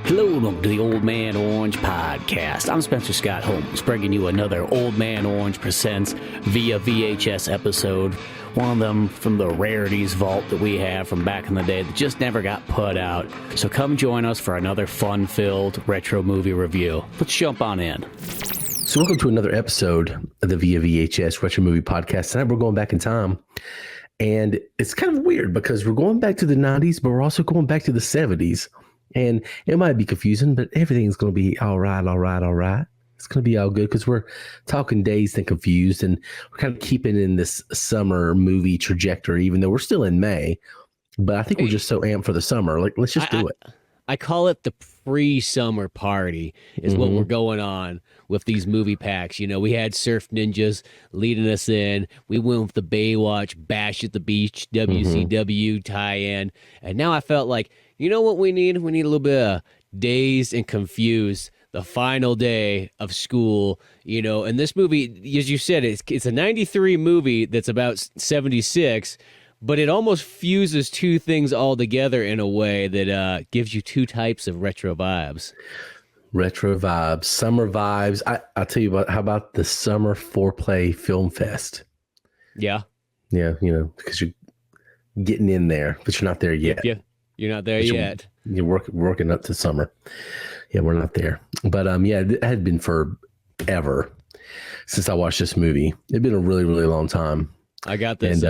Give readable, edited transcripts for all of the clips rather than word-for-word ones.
Hello and welcome to the Old Man Orange podcast. I'm Spencer Scott Holmes, bringing you another Old Man Orange Presents Via VHS episode. One of them from the rarities vault that we have from back in the day that just never got put out. So come join us for another fun-filled retro movie review. Let's jump on in. So welcome to another episode of the Via VHS Retro Movie Podcast. Tonight we're going back in time. And it's kind of weird because we're going back to the 90s, but we're also going back to the 70s. And it might be confusing, but everything's going to be all right. It's going to be all good because we're talking Dazed and Confused, and we're kind of keeping in this summer movie trajectory, even though we're still in May. But I think we're just so amped for the summer. Like, let's just do it. I call it the pre-summer party is what we're going on with these movie packs. You know, we had Surf Ninjas leading us in. We went with the Baywatch, Bash at the Beach, WCW tie-in. And now I felt like, you know what we need? We need a little bit of Dazed and Confused, the final day of school, you know. And this movie, as you said, it's a 93 movie that's about 76, but it almost fuses two things all together in a way that gives you two types of retro vibes. Retro vibes, summer vibes. I'll tell you about, how about the Summer Foreplay Film Fest? Yeah. Yeah, you know, because you're getting in there, but you're not there yet. Yeah. You're not there yet. You're working up to summer. Yeah, we're not there. But yeah, it had been forever since I watched this movie. It'd been a really, really long time. I got this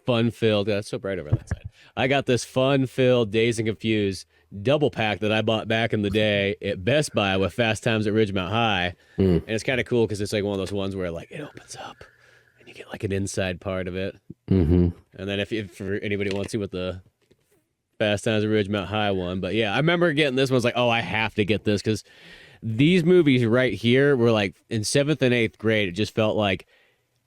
fun-filled. That's so bright over that side. I got this fun-filled Dazed and Confused double pack that I bought back in the day at Best Buy with Fast Times at Ridgemount High. And it's kind of cool because it's like one of those ones where like it opens up and you get like an inside part of it. And then if for anybody wants to see what the Fast Times at Ridgemount High one. But yeah, I remember getting this one. I was like, oh, I have to get this because these movies right here were like in 7th and 8th grade. It just felt like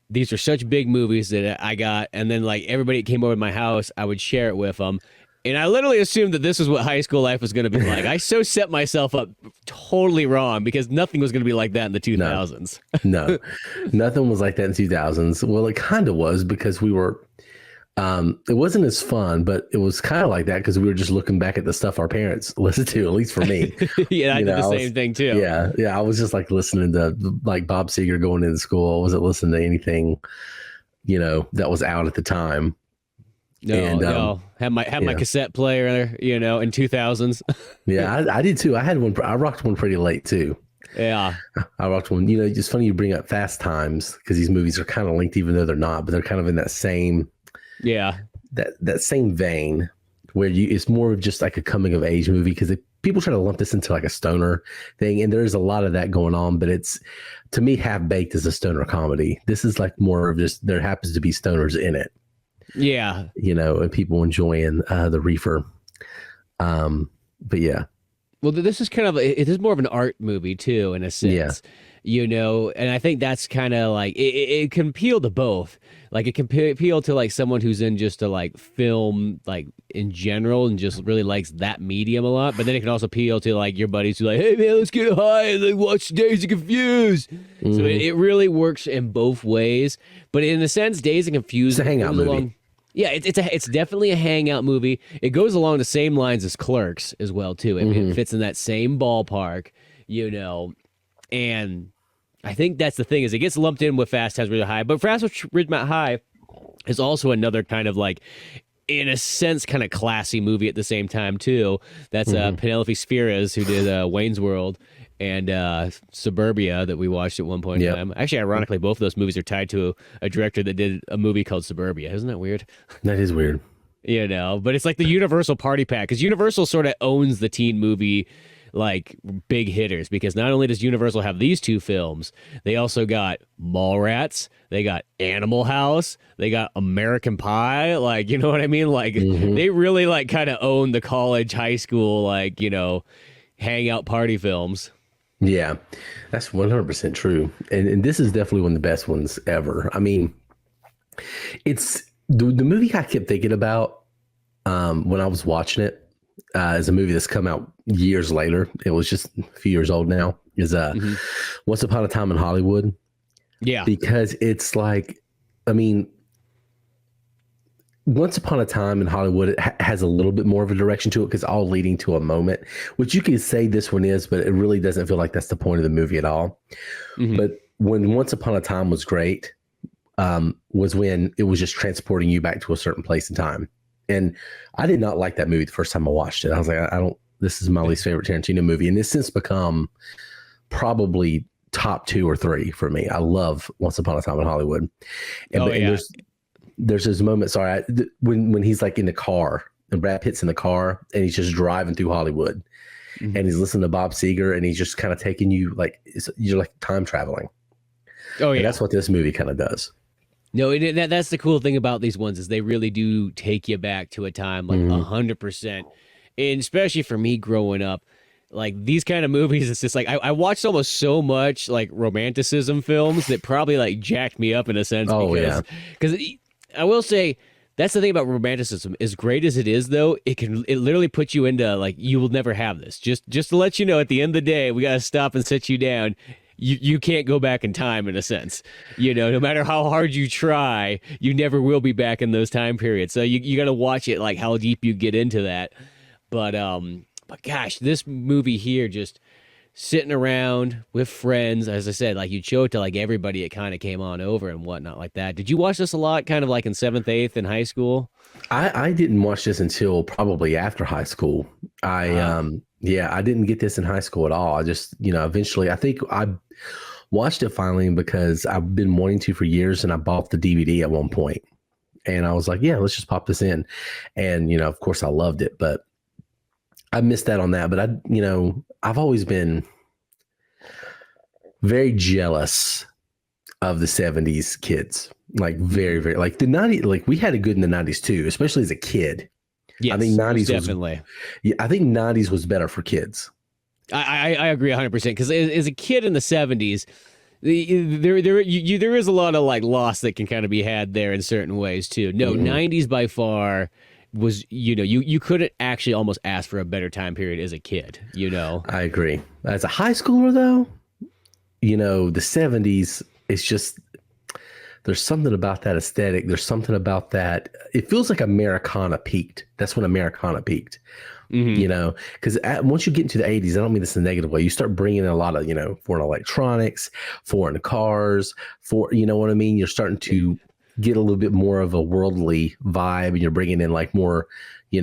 these are such big movies that I got. And then like everybody that came over to my house, I would share it with them. And I literally assumed that this was what high school life was going to be like. I so set myself up totally wrong because nothing was going to be like that in the 2000s. No, nothing was like that in 2000s. Well, it kind of was because we were, it wasn't as fun, but it was kind of like that because we were just looking back at the stuff our parents listened to, at least for me. Yeah, I did the same thing too. Yeah. I was just like listening to like Bob Seger going into school. I wasn't listening to anything, you know, that was out at the time. No, had my cassette player, you know, in 2000s. Yeah, I did too. I had one. I rocked one pretty late too. Yeah, I rocked one. You know, it's funny you bring up Fast Times because these movies are kind of linked, even though they're not. But they're kind of in that same, that same vein where it's more of just like a coming of age movie because people try to lump this into like a stoner thing, and there's a lot of that going on. But it's, to me, Half Baked is a stoner comedy. This is like more of just there happens to be stoners in it. Yeah, you know, and people enjoying the reefer. But yeah. Well, this is kind of it is more of an art movie too, in a sense. Yeah. You know, and I think that's kind of like it can appeal to both. Like it can appeal to like someone who's in just a like film like in general and just really likes that medium a lot. But then it can also appeal to like your buddies who are like, hey man, let's get high and like watch Dazed and Confused. So it really works in both ways. But in a sense, Dazed and Confused, it's a hangout movie. Yeah, it's definitely a hangout movie. It goes along the same lines as Clerks as well too. It fits in that same ballpark, you know. And I think that's the thing is it gets lumped in with Fast Times at Ridgemount High, but Fast Times at Ridgemount High is also another kind of like, in a sense, kind of classy movie at the same time too. That's Penelope Spheres who did Wayne's World and Suburbia that we watched at one point in time. Actually, ironically, both of those movies are tied to a director that did a movie called Suburbia. Isn't that weird? That is weird. You know, but it's like the Universal party pack because Universal sort of owns the teen movie like big hitters because not only does Universal have these two films, they also got Mallrats, they got Animal House, they got American Pie, like, you know what I mean? Like they really like kind of own the college, high school, like, you know, hangout party films. Yeah, that's 100% true. And this is definitely one of the best ones ever. I mean, it's the movie I kept thinking about when I was watching it is a movie that's come out years later. It was just a few years old now. Is Once Upon a Time in Hollywood. Yeah. Because it's like, I mean, Once Upon a Time in Hollywood has a little bit more of a direction to it because all leading to a moment, which you could say this one is, but it really doesn't feel like that's the point of the movie at all. Mm-hmm. But when Once Upon a Time was great, was when it was just transporting you back to a certain place in time. And I did not like that movie the first time I watched it. I was like, this is my least favorite Tarantino movie. And it's since become probably top 2 or 3 for me. I love Once Upon a Time in Hollywood. And there's this moment, when he's like in the car, and Brad Pitt's in the car and he's just driving through Hollywood and he's listening to Bob Seger and he's just kind of taking you you're like time traveling. Oh yeah. And that's what this movie kind of does. No, that's the cool thing about these ones is they really do take you back to a time like 100%. And especially for me growing up, like these kind of movies, it's just like I watched almost so much like romanticism films that probably like jacked me up in a sense. Because I will say that's the thing about romanticism. As great as it is, though, it literally put you into like you will never have this. Just to let you know, at the end of the day, we gotta stop and sit you down. You can't go back in time in a sense, no matter how hard you try, you never will be back in those time periods. So you got to watch it, like how deep you get into that. But gosh, this movie here, just sitting around with friends, as I said, like you'd show it to like everybody. It kind of came on over and whatnot like that. Did you watch this a lot, kind of like in 7th, 8th in high school? I didn't watch this until probably after high school. I didn't get this in high school at all. I just, eventually, I think I watched it finally because I've been wanting to for years, and I bought the DVD at one point. And I was like, yeah, let's just pop this in. And, of course I loved it, but I missed that on that. But I've always been very jealous of the 70s kids. Like very, very, like the 90s, like we had it good in the 90s too, especially as a kid. Yes, I think 90s definitely. I think 90s was better for kids. I agree 100% because as a kid in the 70s, there is a lot of like loss that can kind of be had there in certain ways too. No, 90s by far was, you couldn't actually almost ask for a better time period as a kid, I agree. As a high schooler though, the 70s, it's just, there's something about that aesthetic. There's something about that. It feels like Americana peaked. That's when Americana peaked, because once you get into the 80s, I don't mean this in a negative way. You start bringing in a lot of, foreign electronics, foreign cars, you know what I mean? You're starting to get a little bit more of a worldly vibe, and you're bringing in like more, I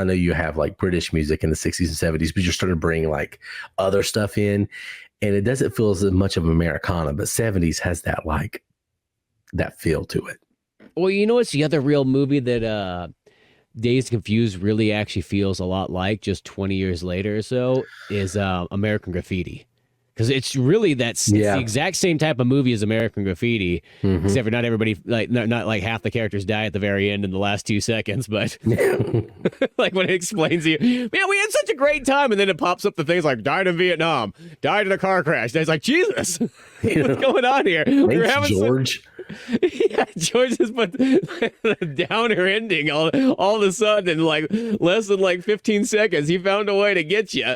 know you have like British music in the 60s and 70s, but you're starting to bring like other stuff in. And it doesn't feel as much of Americana, but 70s has that like that feel to it. Well, what's the other real movie that Dazed and Confused really actually feels a lot like just 20 years later or so is American Graffiti. Because it's really it's the exact same type of movie as American Graffiti, except for not everybody, like not like half the characters die at the very end in the last 2 seconds, but like when it explains to you, man, we had such a great time, and then it pops up the things like died in Vietnam, died in a car crash. And it's like, Jesus, what's going on here? Thanks, George. Yeah, George just put the downer ending all of a sudden in like less than like 15 seconds. He found a way to get you.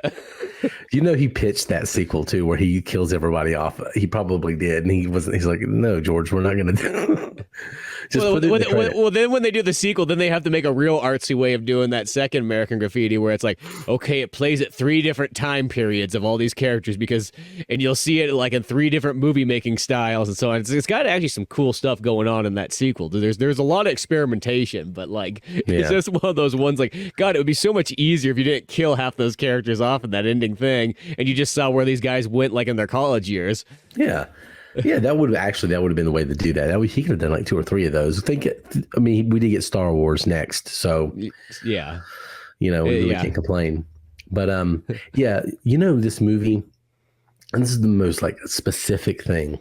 He pitched that sequel too, where he kills everybody off. He probably did, and he's like, no, George, we're not going to do it. Well, then when they do the sequel, then they have to make a real artsy way of doing that second American Graffiti, where it's like, okay, it plays at 3 different time periods of all these characters and you'll see it like in 3 different movie making styles and so on. It's got actually some cool stuff going on in that sequel. There's a lot of experimentation, but like it's just one of those ones like, God, it would be so much easier if you didn't kill half those characters off in that ending thing, and you just saw where these guys went like in their college years. Yeah. Yeah, that would have been the way to do that. He could have done like 2 or 3 of those. We did get Star Wars next, so yeah, we really can't complain. But this movie, and this is the most like specific thing,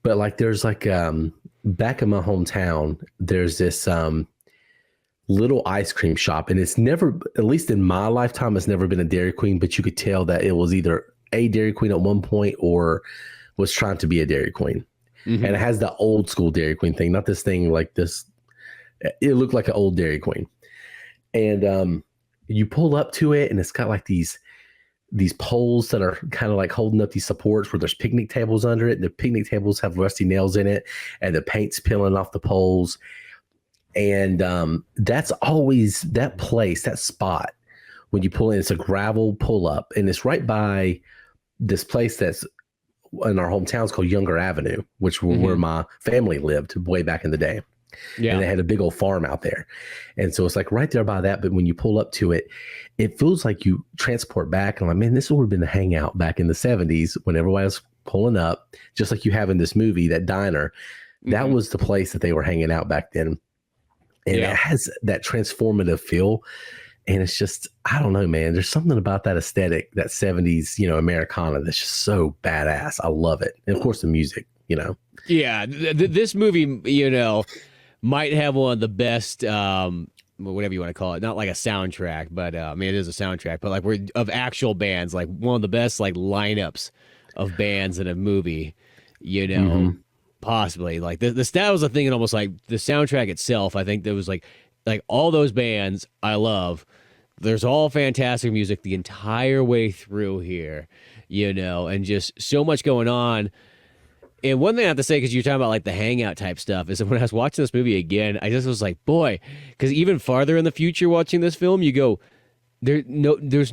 but like there's like back in my hometown, there's this little ice cream shop, and it's never, at least in my lifetime, it's never been a Dairy Queen, but you could tell that it was either a Dairy Queen at one point or was trying to be a Dairy Queen. And it has the old school Dairy Queen thing, not this thing like this. It looked like an old Dairy Queen. And you pull up to it, and it's got like these poles that are kind of like holding up these supports where there's picnic tables under it. And the picnic tables have rusty nails in it, and the paint's peeling off the poles. And that's always that place, that spot. When you pull in, it's a gravel pull up, and it's right by this place that's in our hometown. It's called Younger Avenue, which was where my family lived way back in the day. Yeah. And they had a big old farm out there. And so it's like right there by that. But when you pull up to it, it feels like you transport back. And I'm like, man, this would have been the hangout back in the 70s when everybody was pulling up, just like you have in this movie, that diner. That was the place that they were hanging out back then. And it has that transformative feel. And it's just, I don't know, man. There's something about that aesthetic, that 70s, Americana, that's just so badass. I love it. And of course, the music, Yeah, this movie, might have one of the best, whatever you want to call it, not like a soundtrack, but I mean, it is a soundtrack, but like of actual bands, like one of the best like lineups of bands in a movie, possibly. Like that was the thing, and almost like the soundtrack itself, I think there was like all those bands I love. There's all fantastic music the entire way through here, and just so much going on. And one thing I have to say, because you're talking about like the hangout type stuff, is that when I was watching this movie again, I just was like, boy, because even farther in the future watching this film, you go, there's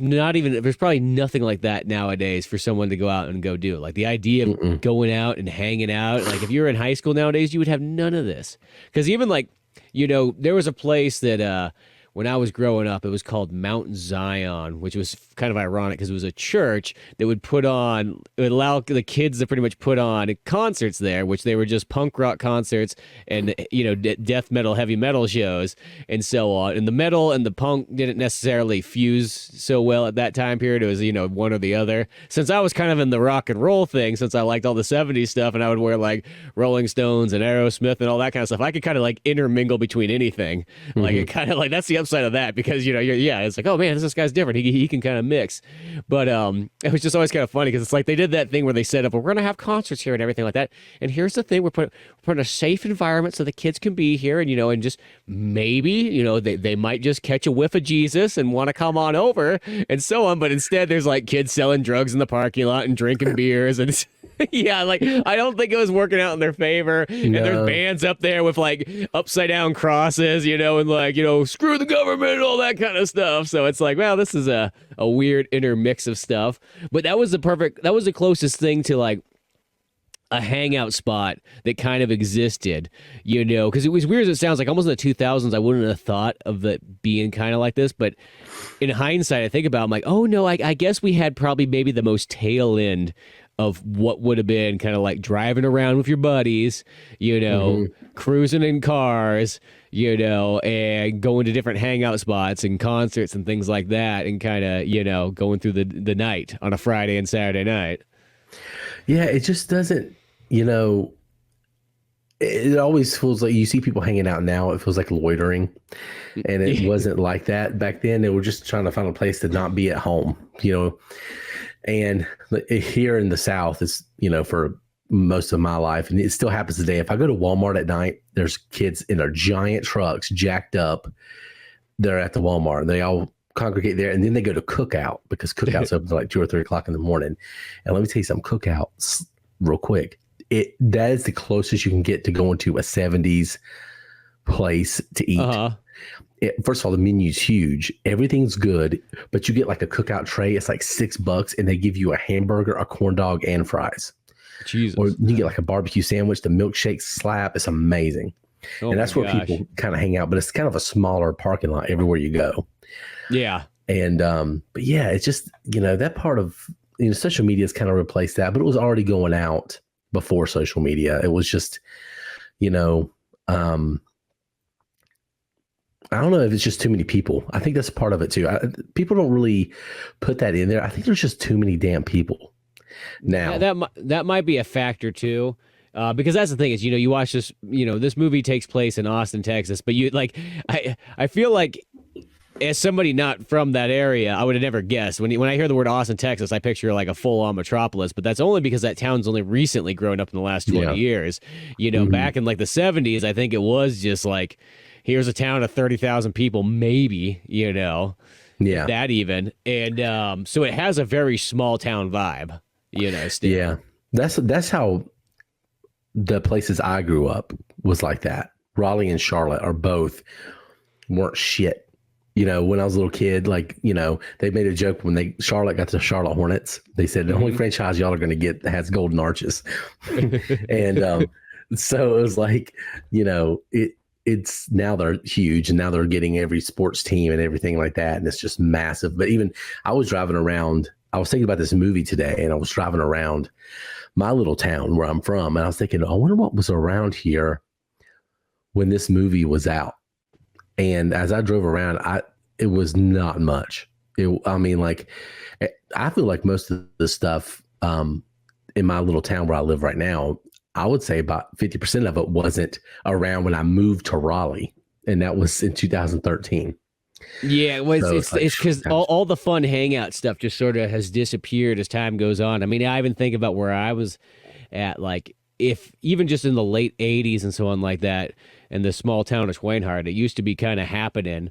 probably nothing like that nowadays for someone to go out and go do. Like the idea of going out and hanging out, like if you were in high school nowadays, you would have none of this. Because even like, there was a place that when I was growing up, it was called Mount Zion, which was kind of ironic because it was a church that would allow the kids to pretty much put on concerts there, which they were just punk rock concerts and, death metal, heavy metal shows and so on. And the metal and the punk didn't necessarily fuse so well at that time period. It was, one or the other. Since I was kind of in the rock and roll thing, since I liked all the 70s stuff and I would wear like Rolling Stones and Aerosmith and all that kind of stuff, I could kind of like intermingle between anything. Like it kind of like, that's the upside of that, because it's like, oh man, this guy's different, he can kind of mix. But it was just always kind of funny because it's like they did that thing where they set up, well, we're gonna have concerts here and everything like that, and here's the thing, we're putting a safe environment so the kids can be here, and just maybe they might just catch a whiff of Jesus and want to come on over and so on. But instead there's like kids selling drugs in the parking lot and drinking beers, and yeah, like I don't think it was working out in their favor. No. And there's bands up there with like upside down crosses, and like, screw the government and all that kind of stuff. So it's like, well, this is a weird intermix of stuff. But that was the closest thing to like a hangout spot that kind of existed, because it was weird as it sounds, like almost in the 2000s, I wouldn't have thought of it being kind of like this. But in hindsight, I think about it, I'm like, oh no, I guess we had probably maybe the most tail end of what would have been kind of like driving around with your buddies, cruising in cars, and going to different hangout spots and concerts and things like that, and kind of, going through the night on a Friday and Saturday night. Yeah, it just doesn't, it always feels like you see people hanging out now, it feels like loitering. And it wasn't like that back then. They were just trying to find a place to not be at home, And here in the South, it's, for most of my life, and it still happens today. If I go to Walmart at night, there's kids in their giant trucks jacked up. They're at the Walmart, and they all congregate there, and then they go to Cookout, because Cookout's open like 2 or 3 o'clock in the morning. And let me tell you something, Cookout, real quick, that is the closest you can get to going to a 70s place to eat. Uh-huh. First of all, the menu's huge. Everything's good, but you get like a Cookout tray. It's like $6, and they give you a hamburger, a corn dog, and fries. Jesus. Or you get like a barbecue sandwich. The milkshake slap. It's amazing. Oh, and that's where people kind of hang out, but it's kind of a smaller parking lot everywhere you go. Yeah. And, but yeah, it's just, that part of, social media has kind of replaced that, but it was already going out before social media. It was just, I don't know if it's just too many people. I think that's part of it too. People don't really put that in there. I think there's just too many damn people now. That might be a factor too. Because that's the thing is, you watch this, this movie takes place in Austin, Texas, but I feel like as somebody not from that area, I would have never guessed. When I hear the word Austin, Texas, I picture like a full-on metropolis, but that's only because that town's only recently grown up in the last 20 years. Back in like the 70s, I think it was just like, here's a town of 30,000 people, maybe, that even. And so it has a very small town vibe, still. Yeah, that's how the places I grew up was like that. Raleigh and Charlotte weren't shit. You know, when I was a little kid, like, you know, they made a joke when Charlotte got the Charlotte Hornets. They said the only franchise y'all are going to get that has golden arches. And so it was like, you know, it's now they're huge and now they're getting every sports team and everything like that. And it's just massive. But even I was driving around, I was thinking about this movie today, and I was driving around my little town where I'm from. And I was thinking, I wonder what was around here when this movie was out. And as I drove around, it was not much. I feel like most of the stuff in my little town where I live right now, I would say about 50% of it wasn't around when I moved to Raleigh, and that was in 2013. Yeah, it's because all the fun hangout stuff just sort of has disappeared as time goes on. I mean, I even think about where I was at, like, if even just in the late 80s and so on like that, and the small town of Schweinhardt, it used to be kind of happening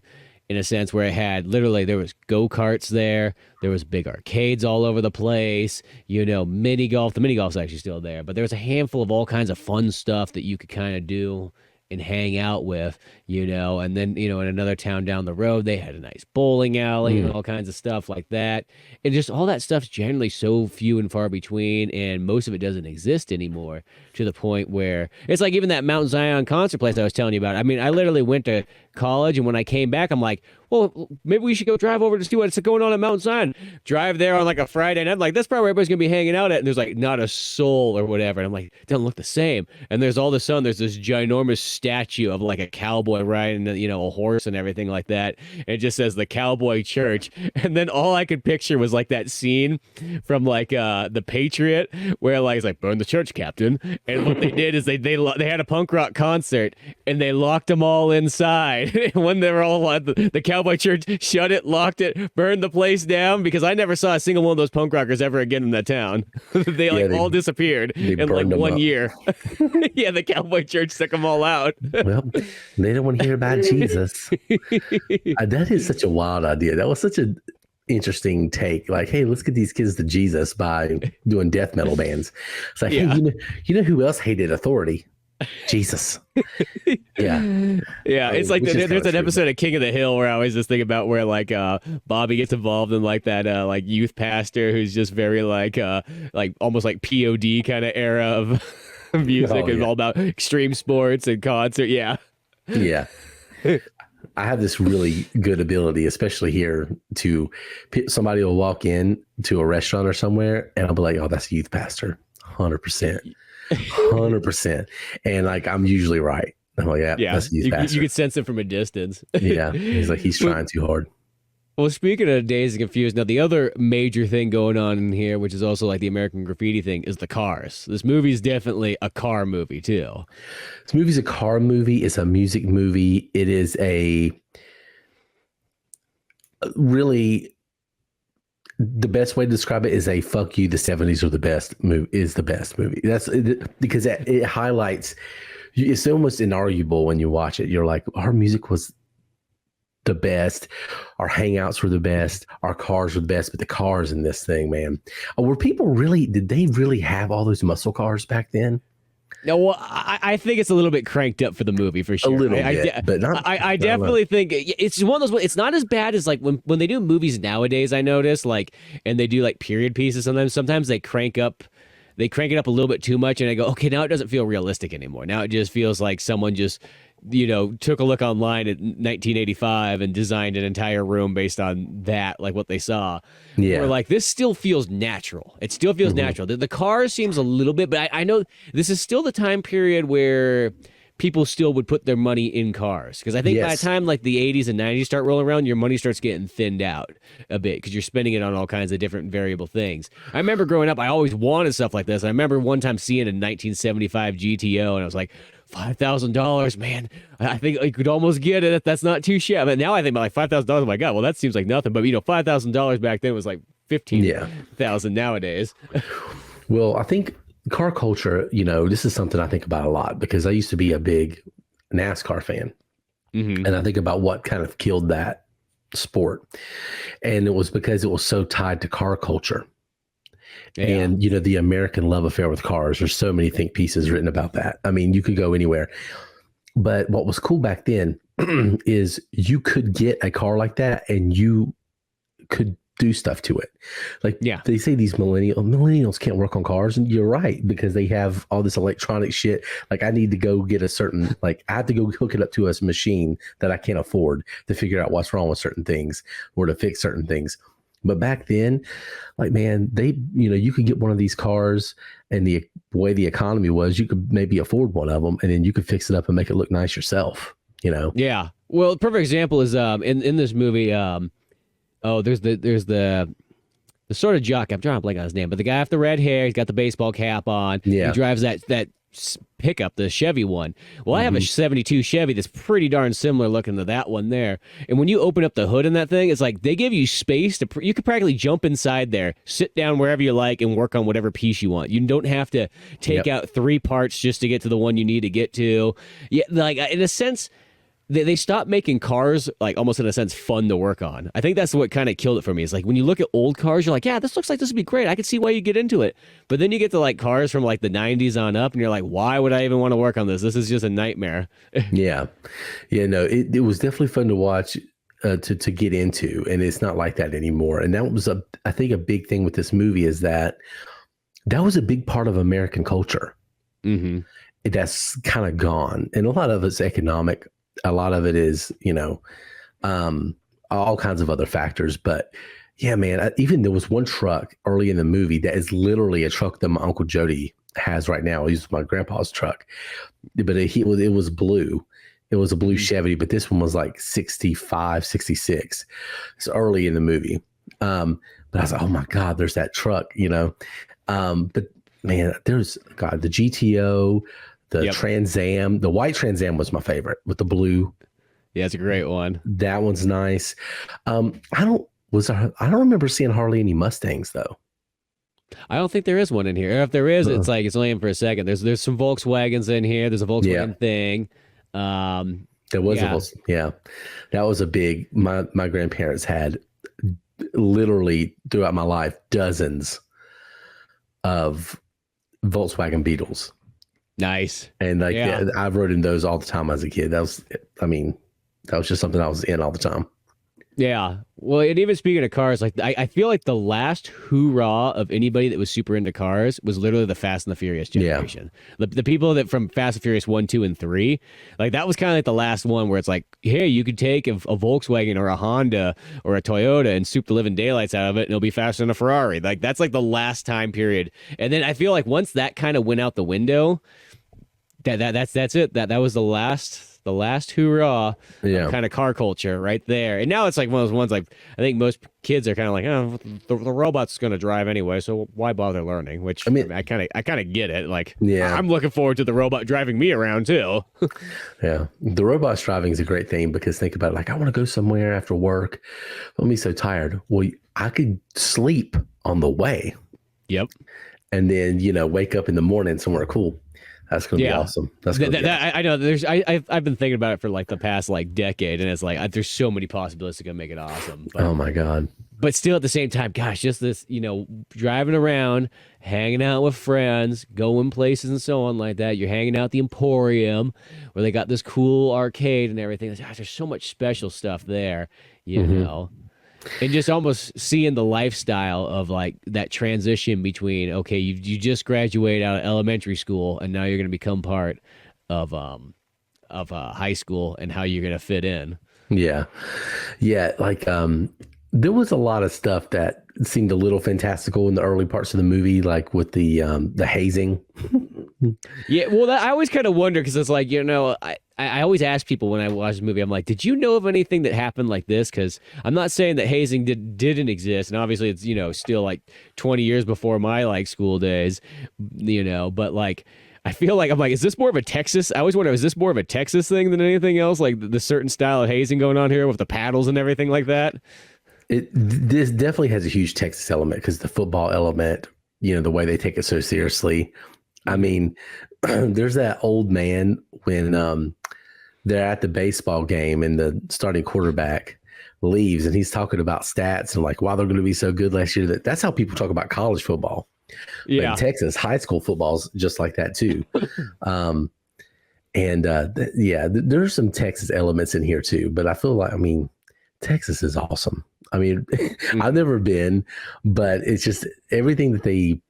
in a sense where it had literally, there was go-karts there was big arcades all over the place, you know, mini golf. The mini golf's actually still there, but there was a handful of all kinds of fun stuff that you could kind of do and hang out with, you know. And then, you know, in another town down the road, they had a nice bowling alley and all kinds of stuff like that. And just all that stuff's generally so few and far between, and most of it doesn't exist anymore, to the point where it's like even that Mount Zion concert place I was telling you about. I mean, I literally went to college, and when I came back, I'm like, well, maybe we should go drive over to see what's going on at Mount Zion. Drive there on like a Friday night. I'm like, that's probably where everybody's going to be hanging out at. And there's like not a soul or whatever. And I'm like, it doesn't look the same. And there's all of a sudden, there's this ginormous statue of like a cowboy riding, you know, a horse and everything like that. And it just says the Cowboy Church. And then all I could picture was like that scene from like The Patriot, where like, it's like, burn the church, Captain. And what they did is they had a punk rock concert, and they locked them all inside. And when they were all at the Cowboy Church, shut it, locked it, burned the place down, because I never saw a single one of those punk rockers ever again in that town. they all disappeared in like 1 year. Yeah, the Cowboy Church took them all out. Well, they don't want to hear about Jesus. That is such a wild idea. That was such an interesting take. Like, hey, let's get these kids to Jesus by doing death metal bands. It's like, hey, you know who else hated authority? Jesus. Yeah. It's like there's an episode of King of the Hill where I always just think about where like Bobby gets involved in like that like youth pastor who's just very like almost like POD kind of era of music, and all about extreme sports and concert. Yeah. I have this really good ability, especially here, to somebody will walk in to a restaurant or somewhere, and I'll be like, oh, that's a youth pastor. 100%. 100%. And like, I'm usually right. I'm like, yeah, that's a youth pastor. You could sense it from a distance. Yeah. He's like, he's trying too hard. Well, speaking of Dazed and Confused, now the other major thing going on in here, which is also like the American Graffiti thing, is the cars. This movie is definitely a car movie too. This movie's a car movie. It's a music movie. It is a really, the best way to describe it is a fuck you, the 70s are the best movie, is the best movie. That's because it highlights, it's almost inarguable when you watch it. You're like, our music was the best, our hangouts were the best, our cars were the best, but the cars in this thing, man, did they really have all those muscle cars back then? No, well, I think it's a little bit cranked up for the movie, for sure. A little bit, but not. I definitely think it's one of those. It's not as bad as like when they do movies nowadays. I notice and they do like period pieces. Sometimes they crank it up a little bit too much, and I go, okay, now it doesn't feel realistic anymore. Now it just feels like someone just, you know, took a look online at 1985 and designed an entire room based on that, like what they saw. Yeah. Where like, this still feels natural. It still feels natural. The car seems a little bit, but I know this is still the time period where people still would put their money in cars. Because I think by the time like the 80s and 90s start rolling around, your money starts getting thinned out a bit because you're spending it on all kinds of different variable things. I remember growing up, I always wanted stuff like this. I remember one time seeing a 1975 GTO, and I was like, $5,000, man. I think I could almost get it. That's not too shabby. But now I think about like $5,000. Oh my God, well, that seems like nothing. But, you know, $5,000 back then was like $15,000 nowadays. Well, I think car culture, you know, this is something I think about a lot because I used to be a big NASCAR fan. And I think about what kind of killed that sport. And it was because it was so tied to car culture. Yeah. And, you know, the American love affair with cars. There's so many think pieces written about that. I mean, you could go anywhere. But what was cool back then is you could get a car like that and you could do stuff to it. Like they say these millennials can't work on cars, and you're right, because they have all this electronic shit. Like I need to go get a certain, like I have to go hook it up to a machine that I can't afford to figure out what's wrong with certain things or to fix certain things. But back then, like, man, you could get one of these cars, and the way the economy was, you could maybe afford one of them, and then you could fix it up and make it look nice yourself, Yeah. Well, a perfect example is in this movie, there's the sort of jock. I'm trying to blank on his name, but the guy with the red hair, he's got the baseball cap on. Yeah. He drives that pickup, the Chevy one. Well, I have a 72 Chevy that's pretty darn similar looking to that one there. And when you open up the hood in that thing, it's like they give you space you could practically jump inside there, sit down wherever you like, and work on whatever piece you want. You don't have to take out 3 parts just to get to the one you need to get to. Yeah, like in a sense, they stopped making cars, like almost in a sense, fun to work on. I think that's what kind of killed it for me. It's like when you look at old cars, you're like, yeah, this looks like this would be great. I could see why you get into it. But then you get to like cars from like the 90s on up, and you're like, why would I even want to work on this? This is just a nightmare. Yeah. No, it was definitely fun to watch, to get into, and it's not like that anymore. And that was I think a big thing with this movie is that was a big part of American culture. Mm-hmm. That's kind of gone. And a lot of it's economic. A lot of it is, all kinds of other factors. But yeah, man, even there was one truck early in the movie that is literally a truck that my Uncle Jody has right now. He's my grandpa's truck, but it was blue. It was a blue Chevy, but this one was like 65, 66. It's early in the movie. But I was like, oh my God, there's that truck, but man, there's the GTO, the Trans Am. The white Trans Am was my favorite with the blue. Yeah, it's a great one. That one's nice. I don't remember seeing hardly any Mustangs though. I don't think there is one in here. If there is, it's like it's only in for a second. There's some Volkswagens in here. There's a Volkswagen thing. There was that was a big. My grandparents had literally throughout my life dozens of Volkswagen Beetles. Nice. And I rode in those all the time as a kid. That was just something I was in all the time. Yeah. Well, and even speaking of cars, like I feel like the last hoorah of anybody that was super into cars was literally the Fast and the Furious generation. Yeah. The people that from Fast and Furious 1, 2, and 3, like that was kind of like the last one where it's like, hey, you could take a Volkswagen or a Honda or a Toyota and soup the living daylights out of it, and it'll be faster than a Ferrari. Like that's like the last time period. And then I feel like once that kind of went out the window, that's it. That was the last hoorah kind of car culture right there. And now it's like one of those ones, like I think most kids are kind of like, oh, the robot's going to drive anyway, so why bother learning? Which I mean, I kind of get it. Like, I'm looking forward to the robot driving me around too. Yeah, the robot driving is a great thing because think about it, like I want to go somewhere after work. I'm be so tired. Well, I could sleep on the way. Yep. And then wake up in the morning somewhere cool. That's gonna be awesome. That's gonna be awesome. I know. I've been thinking about it for like the past decade, and it's like there's so many possibilities to gonna make it awesome. But, oh my God! But still, at the same time, gosh, just this, driving around, hanging out with friends, going places and so on like that. You're hanging out at the Emporium, where they got this cool arcade and everything. Gosh, there's so much special stuff there, you know. And just almost seeing the lifestyle of like that transition between, okay, you just graduate out of elementary school and now you're going to become part of high school and how you're going to fit in. Yeah. Like there was a lot of stuff that seemed a little fantastical in the early parts of the movie, like with the hazing. Yeah, well, I always kind of wonder because it's like, I always ask people when I watch the movie, I'm like, did you know of anything that happened like this? Because I'm not saying that hazing didn't exist, and obviously it's still like 20 years before my school days, but like I feel like I'm like, is this more of a Texas? I always wonder, is this more of a Texas thing than anything else? Like the certain style of hazing going on here with the paddles and everything like that. This definitely has a huge Texas element because the football element, the way they take it so seriously. I mean, there's that old man when they're at the baseball game and the starting quarterback leaves and he's talking about stats and like why they're going to be so good last year. That's how people talk about college football. Yeah. But in Texas, high school football's just like that too. And there's some Texas elements in here too. But I feel like, I mean, Texas is awesome. I mean, I've never been, but it's just everything that they,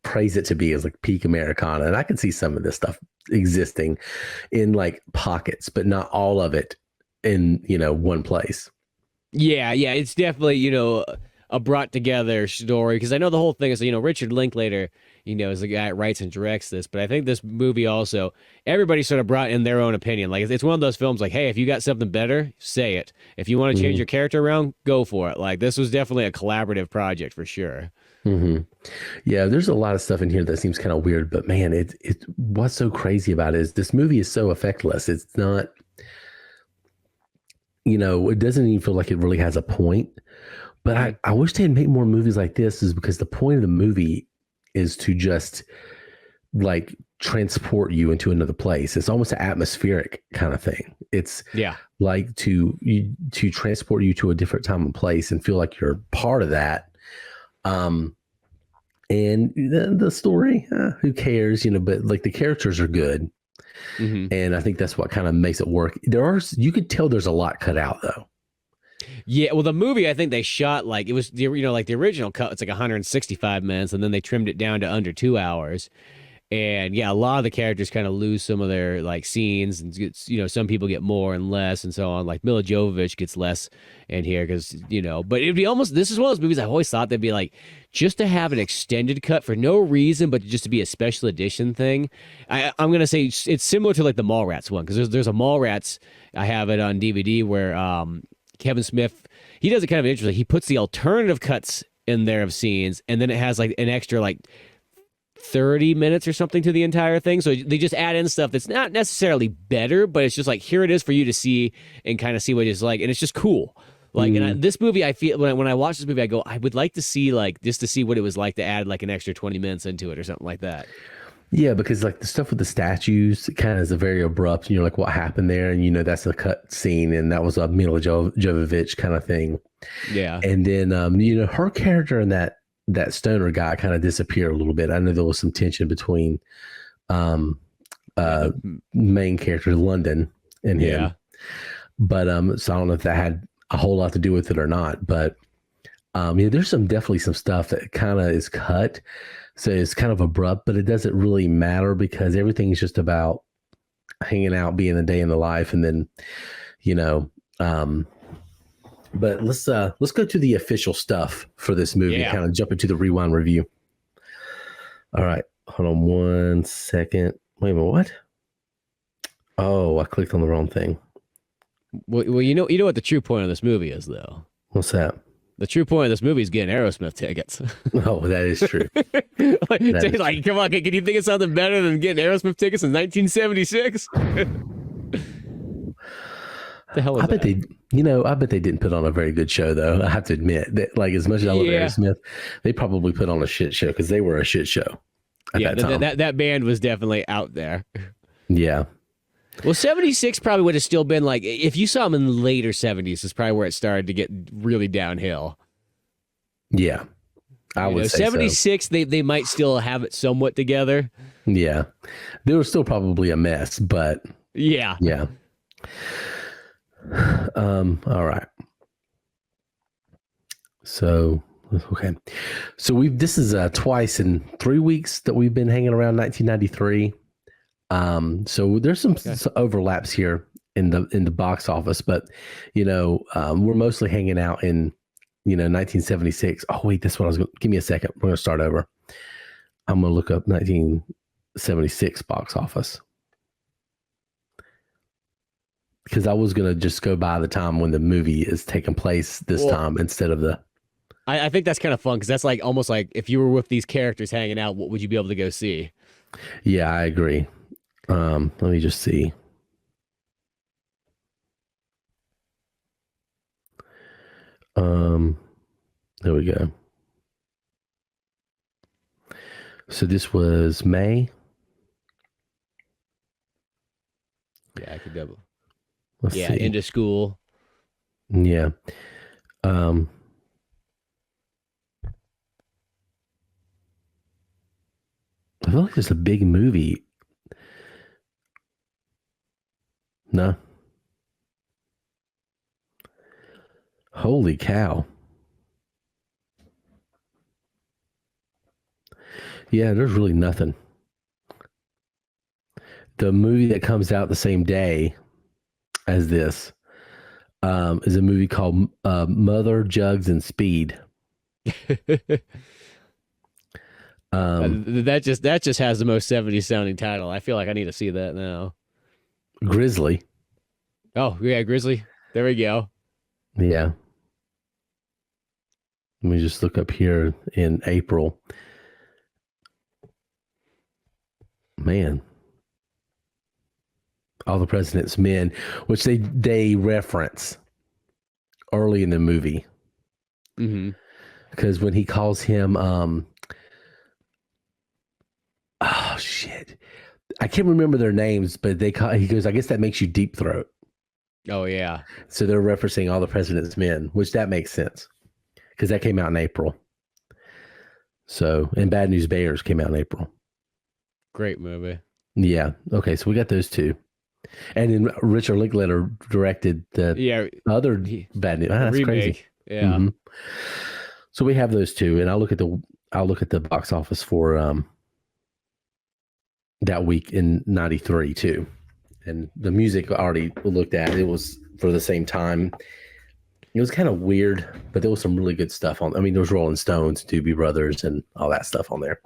praise it to be is like peak Americana. And I can see some of this stuff existing in like pockets, but not all of it in, one place. Yeah, it's definitely, a brought together story, because I know the whole thing is, Richard Linklater, is the guy that writes and directs this, but I think this movie also, everybody sort of brought in their own opinion. Like, it's one of those films like, hey, if you got something better, say it. If you want to change your character around, go for it. Like, this was definitely a collaborative project for sure. Mm-hmm. Yeah, there's a lot of stuff in here that seems kind of weird, but man, what's so crazy about it is this movie is so effectless. It's not, it doesn't even feel like it really has a point. But I wish they'd make more movies like this, is because the point of the movie is to just like transport you into another place. It's almost an atmospheric kind of thing. It's like to transport you to a different time and place and feel like you're part of that. And the story, who cares, but like the characters are good. Mm-hmm. And I think that's what kind of makes it work. You could tell there's a lot cut out though. Yeah, well, the movie, I think they shot like it was, like the original cut, it's like 165 minutes, and then they trimmed it down to under 2 hours. And yeah, a lot of the characters kind of lose some of their like scenes, and some people get more and less, and so on. Like Milla Jovovich gets less in here because but it'd be almost, this is one of those movies I always thought they'd be like just to have an extended cut for no reason, but just to be a special edition thing. I'm gonna say it's similar to like the Mallrats one, because there's a Mallrats, I have it on DVD where Kevin Smith, he does it kind of interesting. He puts the alternative cuts in there of scenes, and then it has like an extra like 30 minutes or something to the entire thing. So they just add in stuff that's not necessarily better, but it's just like, here it is for you to see and kind of see what it's like. And it's just cool. Like, and this movie, I feel when I watch this movie, I go, I would like to see like, just to see what it was like to add like an extra 20 minutes into it or something like that. Yeah, because like the stuff with the statues kind of is a very abrupt, and you're like, what happened there? And that's a cut scene, and that was a Milla Jovovich kind of thing. Yeah. And then her character and that stoner guy kind of disappeared a little bit. I know there was some tension between main character London and him. Yeah. But so I don't know if that had a whole lot to do with it or not. But there's definitely some stuff that kind of is cut. So it's kind of abrupt, but it doesn't really matter because everything is just about hanging out, being a day in the life. And then, but let's go to the official stuff for this movie, kind of jump into the rewind review. All right. Hold on 1 second. Wait a minute. What? Oh, I clicked on the wrong thing. Well, you know what the true point of this movie is, though? What's that? The true point of this movie is getting Aerosmith tickets. Oh, that is true. Like, come on, can you think of something better than getting Aerosmith tickets in 1976? The hell is that? I bet they didn't put on a very good show, though. I have to admit that, like, as much as I love Aerosmith, they probably put on a shit show because they were a shit show at that time. That band was definitely out there. Yeah. Well, 76 probably would have still been like, if you saw them in the later 70s, is probably where it started to get really downhill. Yeah. I would say 76, so. They might still have it somewhat together. Yeah. They were still probably a mess, but. Yeah. Yeah. All right. So, okay. So this is twice in 3 weeks that we've been hanging around 1993. So there's some overlaps here in the box office, but we're mostly hanging out in 1976. Oh wait, that's what I was going. Give me a second. We're going to start over. I'm going to look up 1976 box office because I was going to just go by the time when the movie is taking place this time instead of the. I think that's kind of fun because that's like almost like if you were with these characters hanging out, what would you be able to go see? Yeah, I agree. Let me just see. There we go. So this was May. Yeah, I could double. Let's see. Into school. Yeah. I feel like it's a big movie. No. Holy cow. Yeah, there's really nothing. The movie that comes out the same day as this is a movie called Mother, Jugs, and Speed. That just has the most 70s sounding title. I feel like I need to see that now. Grizzly. Oh, yeah, Grizzly. There we go. Yeah. Let me just look up here in April. Man. All the President's Men, which they reference early in the movie. Mm-hmm. Because when he calls him, oh, shit. I can't remember their names, but he goes, I guess that makes you deep throat. Oh, yeah. So they're referencing All the President's Men, which that makes sense. Because that came out in April. So, and Bad News Bears came out in April. Great movie. Yeah. Okay. So we got those two. And then Richard Linklater directed the other Bad News. That's remake. Crazy. Yeah. Mm-hmm. So we have those two, and I'll look at the box office for that week in '93 too. And the music I already looked at. It was for the same time. It was kind of weird, but there was some really good stuff on. I mean, there was Rolling Stones, Doobie Brothers, and all that stuff on there.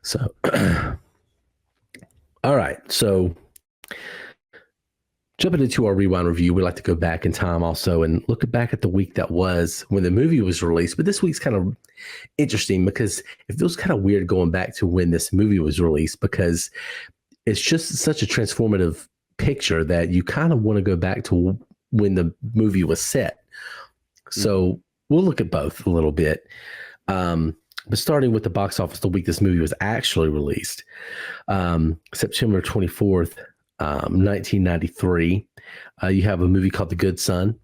So, all right. So, jumping into our rewind review, we like to go back in time also and look back at the week that was when the movie was released. But this week's kind of interesting because it feels kind of weird going back to when this movie was released because it's just such a transformative picture that you kind of want to go back to when the movie was set. So we'll look at both a little bit. But starting with the box office, the week this movie was actually released, September 24th, 1993. You have a movie called The Good Son.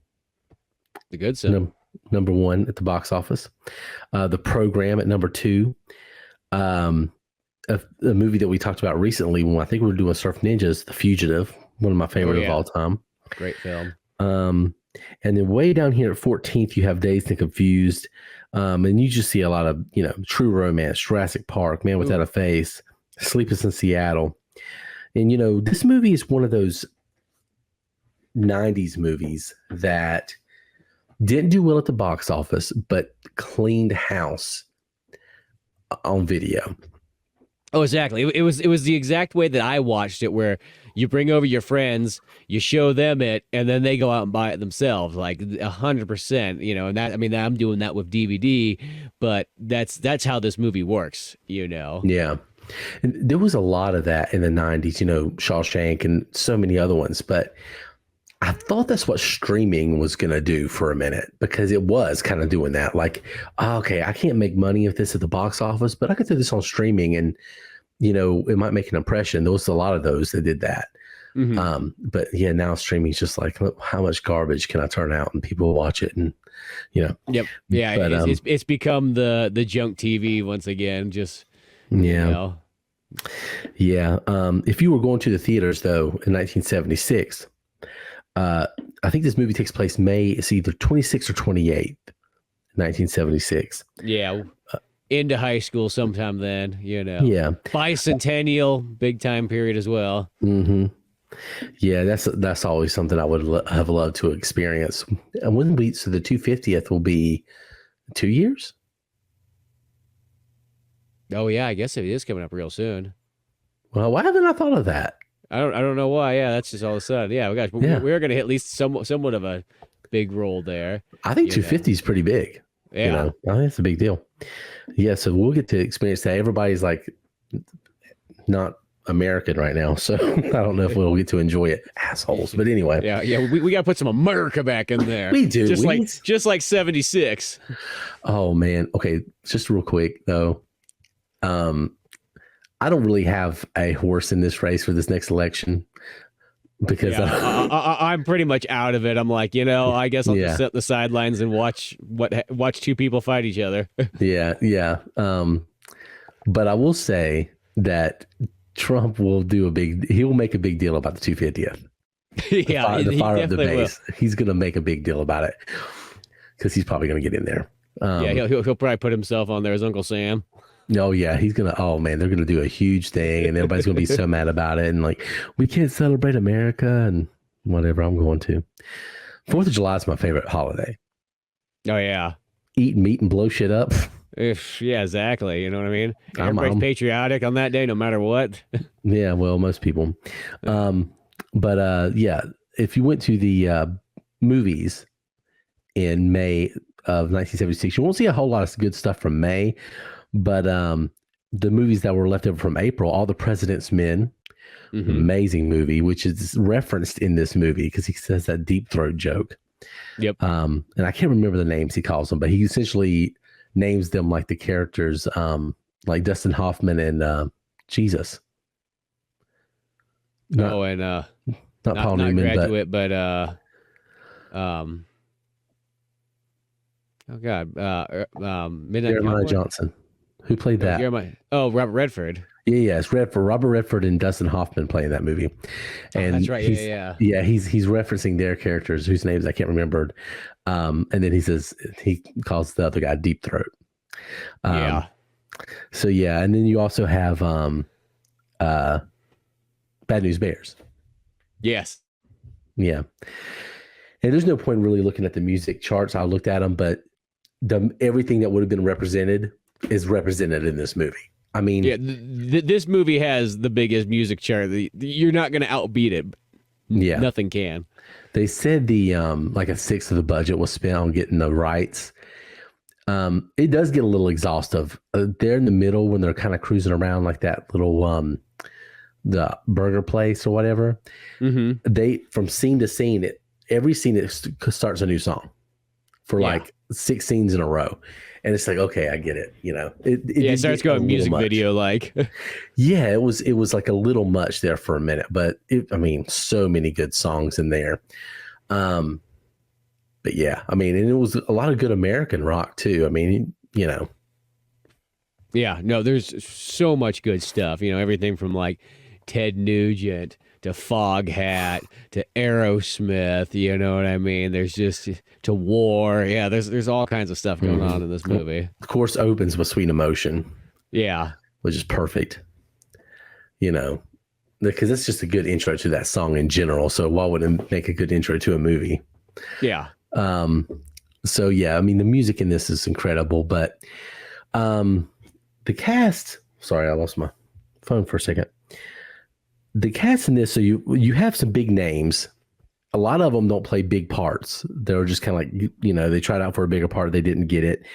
The Good Son. Number one at the box office. The Program at number two. A movie that we talked about recently when I think we were doing Surf Ninjas, The Fugitive, one of my favorite of all time. Great film. And then way down here at 14th, you have Dazed and Confused. And you just see a lot of, True Romance, Jurassic Park, Man Without a Face, Sleepless in Seattle. And, this movie is one of those 90s movies that didn't do well at the box office, but cleaned house on video. Oh, exactly. It was the exact way that I watched it, where you bring over your friends, you show them it, and then they go out and buy it themselves, like 100%. And that, I mean, I'm doing that with DVD, but that's how this movie works. Yeah, and there was a lot of that in the 90s. Shawshank and so many other ones, but I thought that's what streaming was going to do for a minute, because it was kind of doing that. Like, okay, I can't make money if this at the box office, but I could do this on streaming and, it might make an impression. There was a lot of those that did that. Mm-hmm. But yeah, now streaming is just like, how much garbage can I turn out and people watch it? And, Yep. Yeah. But, it's become the junk TV once again, just, Yeah. If you were going to the theaters though, in 1976, I think this movie takes place it's either 26th or 28th, 1976. Yeah. Into high school sometime then, Yeah. Bicentennial, big time period as well. Mm-hmm. Yeah, that's always something I would have loved to experience. And so the 250th will be 2 years? Oh, yeah, I guess it is coming up real soon. Well, why haven't I thought of that? I don't know why. Yeah, that's just all of a sudden. Yeah, gosh, we're going to hit at least somewhat of a big role there. I think 250 is pretty big. Yeah. I think it's a big deal. Yeah, so we'll get to experience that. Everybody's like not American right now, so I don't know if we'll get to enjoy it. Assholes. But anyway. Yeah, we got to put some America back in there. We do. Just like 76. Oh, man. Okay, just real quick, though. I don't really have a horse in this race for this next election because I'm pretty much out of it. I'm like, I guess I'll just sit on the sidelines and watch two people fight each other. Yeah. But I will say that Trump will make a big deal about the 250th. Yeah, The he fire of the definitely will. base. He's going to make a big deal about it because he's probably going to get in there. Yeah, he'll probably put himself on there as Uncle Sam. Oh yeah, he's gonna. Oh man, they're gonna do a huge thing, and everybody's gonna be so mad about it, and like we can't celebrate America and whatever. I'm going to. 4th of July is my favorite holiday. Oh yeah, Eat meat and blow shit up. Yeah, exactly. You know what I mean? I'm- Everybody's patriotic on that day, no matter what. Yeah, well, most people. But yeah, if you went to the movies in May of 1976, you won't see a whole lot of good stuff from May. But the movies that were left over from April, All the President's Men, amazing movie, which is referenced in this movie because he says that deep throat joke. Yep. And I can't remember the names he calls them, but he essentially names them like the characters, like Dustin Hoffman and Jesus. Not Paul Newman, Graduate, but oh God, Midnight Jeremiah Cowboy? Johnson. Who played that? Robert Redford. Yeah, it's Robert Redford and Dustin Hoffman playing that movie. And that's right. Yeah, he's referencing their characters whose names I can't remember. And then he calls the other guy Deep Throat. Yeah. So yeah, and then you also have Bad News Bears. Yes. Yeah. And there's no point really looking at the music charts. I looked at them, but everything that would have been represented is represented in this movie. I mean, yeah, this movie has the biggest music chart. You're not going to outbeat it. Yeah, nothing can. They said the like 1/6 of the budget was spent on getting the rights. It does get a little exhaustive. They're in the middle when they're kind of cruising around like that little the burger place or whatever. They from scene to scene, every scene it starts a new song for like 6 scenes in a row. And it's like, okay, I get it. You know, it starts going music video like. Yeah, it was like a little much there for a minute, but I mean, so many good songs in there. But yeah, I mean, and it was a lot of good American rock too. I mean, you know. Yeah, no, there's so much good stuff. You know, everything from like Ted Nugent to Foghat to Aerosmith, you know what I mean? There's just to War. Yeah, there's all kinds of stuff going on in this movie. Of course, opens with Sweet Emotion. Yeah. Which is perfect. You know, because it's just a good intro to that song in general. So why wouldn't it make a good intro to a movie? Yeah. So yeah, I mean, the music in this is incredible, but the cast, sorry, I lost my phone for a second. The cast in this, so you have some big names. A lot of them don't play big parts. They're just kind of like, you know, they tried out for a bigger part, they didn't get it,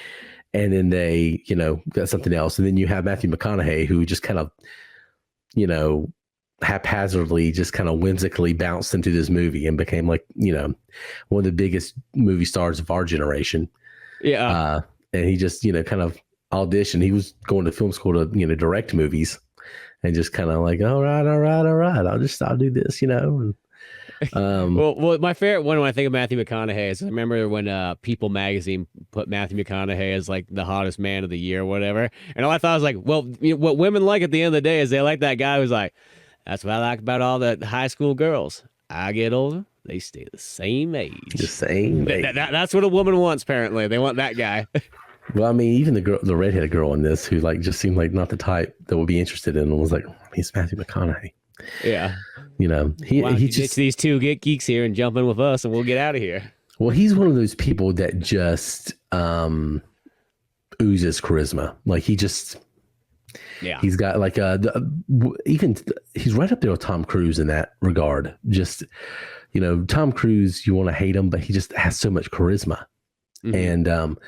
and then they, you know, got something else. And then you have Matthew McConaughey, who just kind of, you know, haphazardly, just kind of whimsically bounced into this movie and became like, you know, one of the biggest movie stars of our generation. Yeah. And he just, you know, kind of auditioned. He was going to film school to, you know, direct movies. And just kind of like, all right. I'll do this, you know. And, well, my favorite one when I think of Matthew McConaughey is I remember when People magazine put Matthew McConaughey as like the hottest man of the year or whatever. And all I thought was like, well, you know, what women like at the end of the day is they like that guy who's like, that's what I like about all the high school girls. I get older, they stay the same age. The same age. That's what a woman wants, apparently. They want that guy. Well, I mean, even the redheaded girl in this who like just seemed like not the type that would be interested in, and was like, he's Matthew McConaughey. Yeah. You know, he just these two get geeks here and jump in with us, and we'll get out of here. Well, he's one of those people that just oozes charisma. Like he just, he's got like he's right up there with Tom Cruise in that regard. Just, you know, Tom Cruise, you want to hate him, but he just has so much charisma, and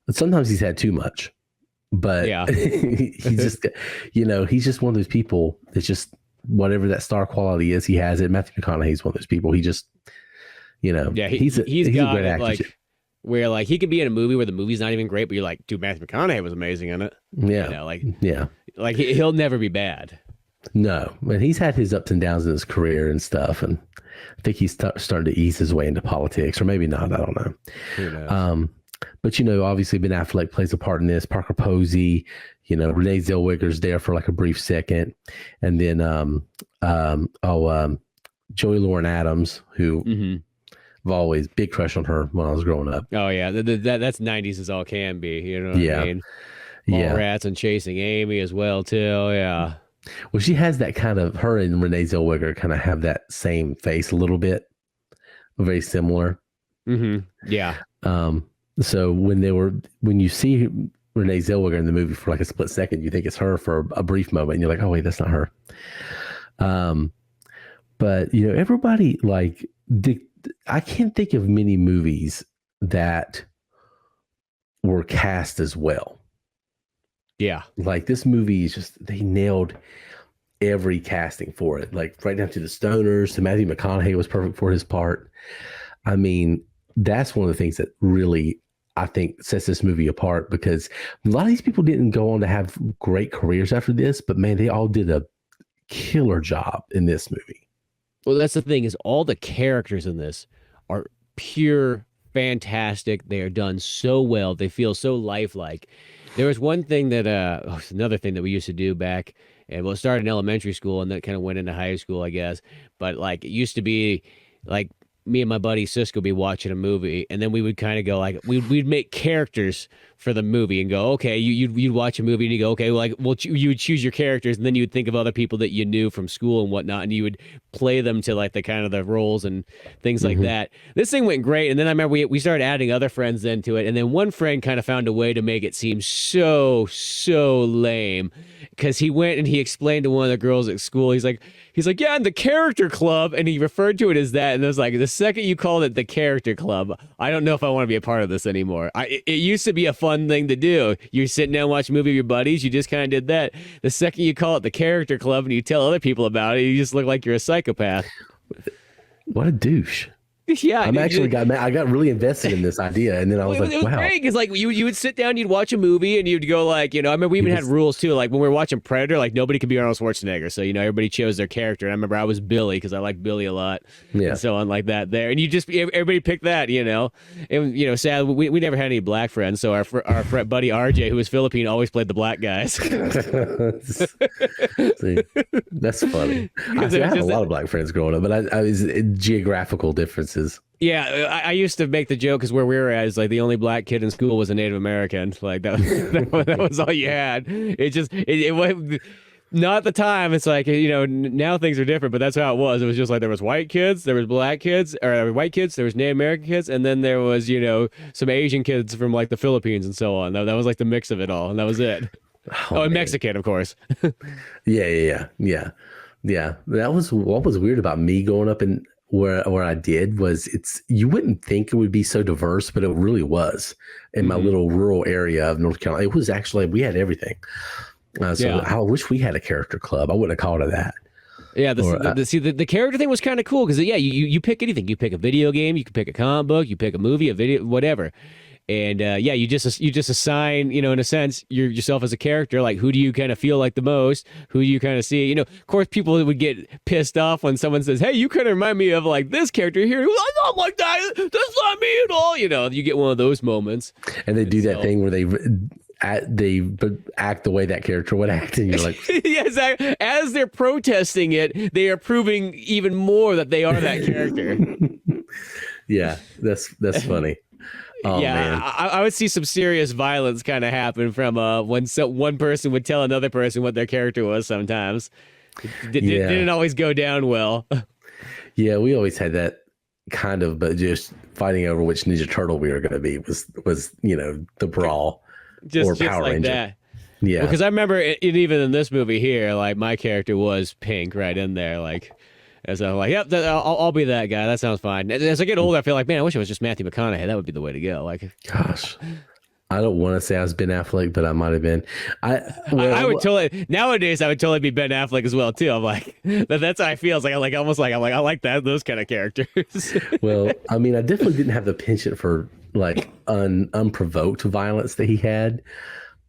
sometimes he's had too much. But he's just, you know, he's just one of those people that's just whatever that star quality is, he has it. Matthew McConaughey's one of those people. He just, you know, he's got a great actor, like where like he could be in a movie where the movie's not even great, but you're like, dude, Matthew McConaughey was amazing in it. Yeah, you know, like he'll never be bad. No, but he's had his ups and downs in his career and stuff, and I think he's starting to ease his way into politics, or maybe not. I don't know. Who knows? But, you know, obviously Ben Affleck plays a part in this. Parker Posey, you know, Renee Zellweger's there for like a brief second. And then Joey Lauren Adams, who I've always big crush on her when I was growing up. Oh yeah, that's 90s as all can be. You know what I mean? Rats and Chasing Amy as well too. Yeah. Well, she has that kind of, her and Renee Zellweger kind of have that same face a little bit, very similar. Yeah. So when you see Renee Zellweger in the movie for like a split second, you think it's her for a brief moment, and you're like, oh wait, that's not her. But you know, everybody like I can't think of many movies that were cast as well. Yeah. Like this movie is just, they nailed every casting for it. Like right down to the stoners, to Matthew McConaughey was perfect for his part. I mean, that's one of the things that really, I think, sets this movie apart, because a lot of these people didn't go on to have great careers after this, but man, they all did a killer job in this movie. Well, that's the thing, is all the characters in this are pure fantastic. They are done so well. They feel so lifelike. There was one thing that, another thing that we used to do back, and well, it started in elementary school and that kind of went into high school, I guess. But like, it used to be like me and my buddy Cisco would be watching a movie, and then we would kind of go like, we'd make characters for the movie and go, okay, you'd watch a movie and you go, okay, you would choose your characters, and then you would think of other people that you knew from school and whatnot, and you would play them to like the kind of the roles and things like that. This thing went great, and then I remember we started adding other friends into it, and then one friend kind of found a way to make it seem so lame, because he went and he explained to one of the girls at school, he's like, yeah, in the character club, and he referred to it as that, and it was like, the second you called it the character club, I don't know if I want to be a part of this anymore. It used to be a fun thing to do. You're sitting down watching a movie with your buddies, you just kind of did that. The second you call it the character club and you tell other people about it, you just look like you're a psychopath. What a douche. Yeah, I got really invested in this idea, and then I was like, it was wow. great, because like you would sit down, you'd watch a movie, and you'd go like, you know, I remember we even had rules too. Like when we were watching Predator, like nobody could be Arnold Schwarzenegger, so you know everybody chose their character. And I remember I was Billy because I liked Billy a lot, and so on like that there. And you just everybody picked that, you know. And you know, sad we never had any black friends, so our buddy RJ, who was Philippine, always played the black guys. See, that's funny. I had a lot of black friends growing up, but I was geographical differences. Yeah, I used to make the joke, because where we were at is like the only black kid in school was a Native American. Like that was all you had. It was not at the time. It's like, you know, now things are different, but that's how it was. It was just like there was white kids, there was black kids, or there were white kids, there was Native American kids, and then there was, you know, some Asian kids from like the Philippines and so on. That was like the mix of it all, and that was it. Oh, and Mexican, of course. Yeah. That was what was weird about me growing up in where I did was, you wouldn't think it would be so diverse, but it really was in my little rural area of North Carolina. It was actually, we had everything. I wish we had a character club. I wouldn't have called it that. Yeah, the character thing was kind of cool, because you pick anything. You pick a video game, you can pick a comic book, you pick a movie, a video, whatever. And you just assign, you know, in a sense, yourself as a character. Like, who do you kind of feel like the most? Who do you kind of see? You know, of course, people would get pissed off when someone says, "Hey, you kind of remind me of like this character here." I'm not like that. That's not me at all. You know, you get one of those moments. And they do that thing where they act the way that character would act, and you're like, yes, as they're protesting it, they are proving even more that they are that character. Yeah, that's funny. Oh, yeah, man. I would see some serious violence kind of happen from when one person would tell another person what their character was. Sometimes it didn't always go down well. Yeah, we always had that kind of, but just fighting over which Ninja Turtle we were going to be was you know, the brawl or Power like Ranger. That. Yeah, because I remember even in this movie here, like my character was Pink right in there, like. And so I'm like, yep, I'll be that guy. That sounds fine. As I get older, I feel like, man, I wish it was just Matthew McConaughey. That would be the way to go. Like, gosh, I don't want to say I was Ben Affleck, but I might have been. I would totally nowadays. I would totally be Ben Affleck as well too. I'm like, that's how I feel. It's like I like those kind of characters. Well, I mean, I definitely didn't have the penchant for like unprovoked violence that he had.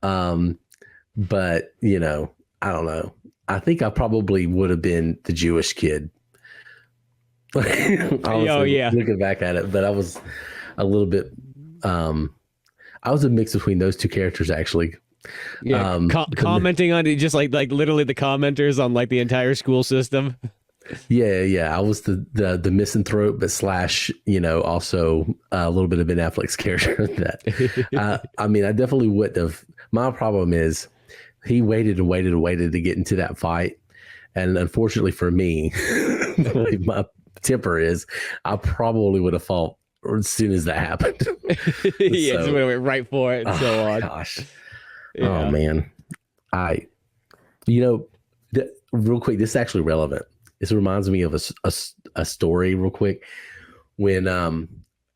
But you know, I don't know. I think I probably would have been the Jewish kid. Looking back at it, but I was a little bit I was a mix between those two characters, actually. Yeah, commenting on it, just like literally the commenters on like the entire school system. Yeah. I was the misanthrope, but slash, also a little bit of Ben Affleck's character. That I mean, I definitely wouldn't have. My problem is he waited and waited and waited to get into that fight, and unfortunately for me, the way my temper is, I probably would have fought as soon as that happened. Yeah, just went right for it and so on. Gosh. Yeah. Oh man. Real quick, this is actually relevant. This reminds me of a story real quick when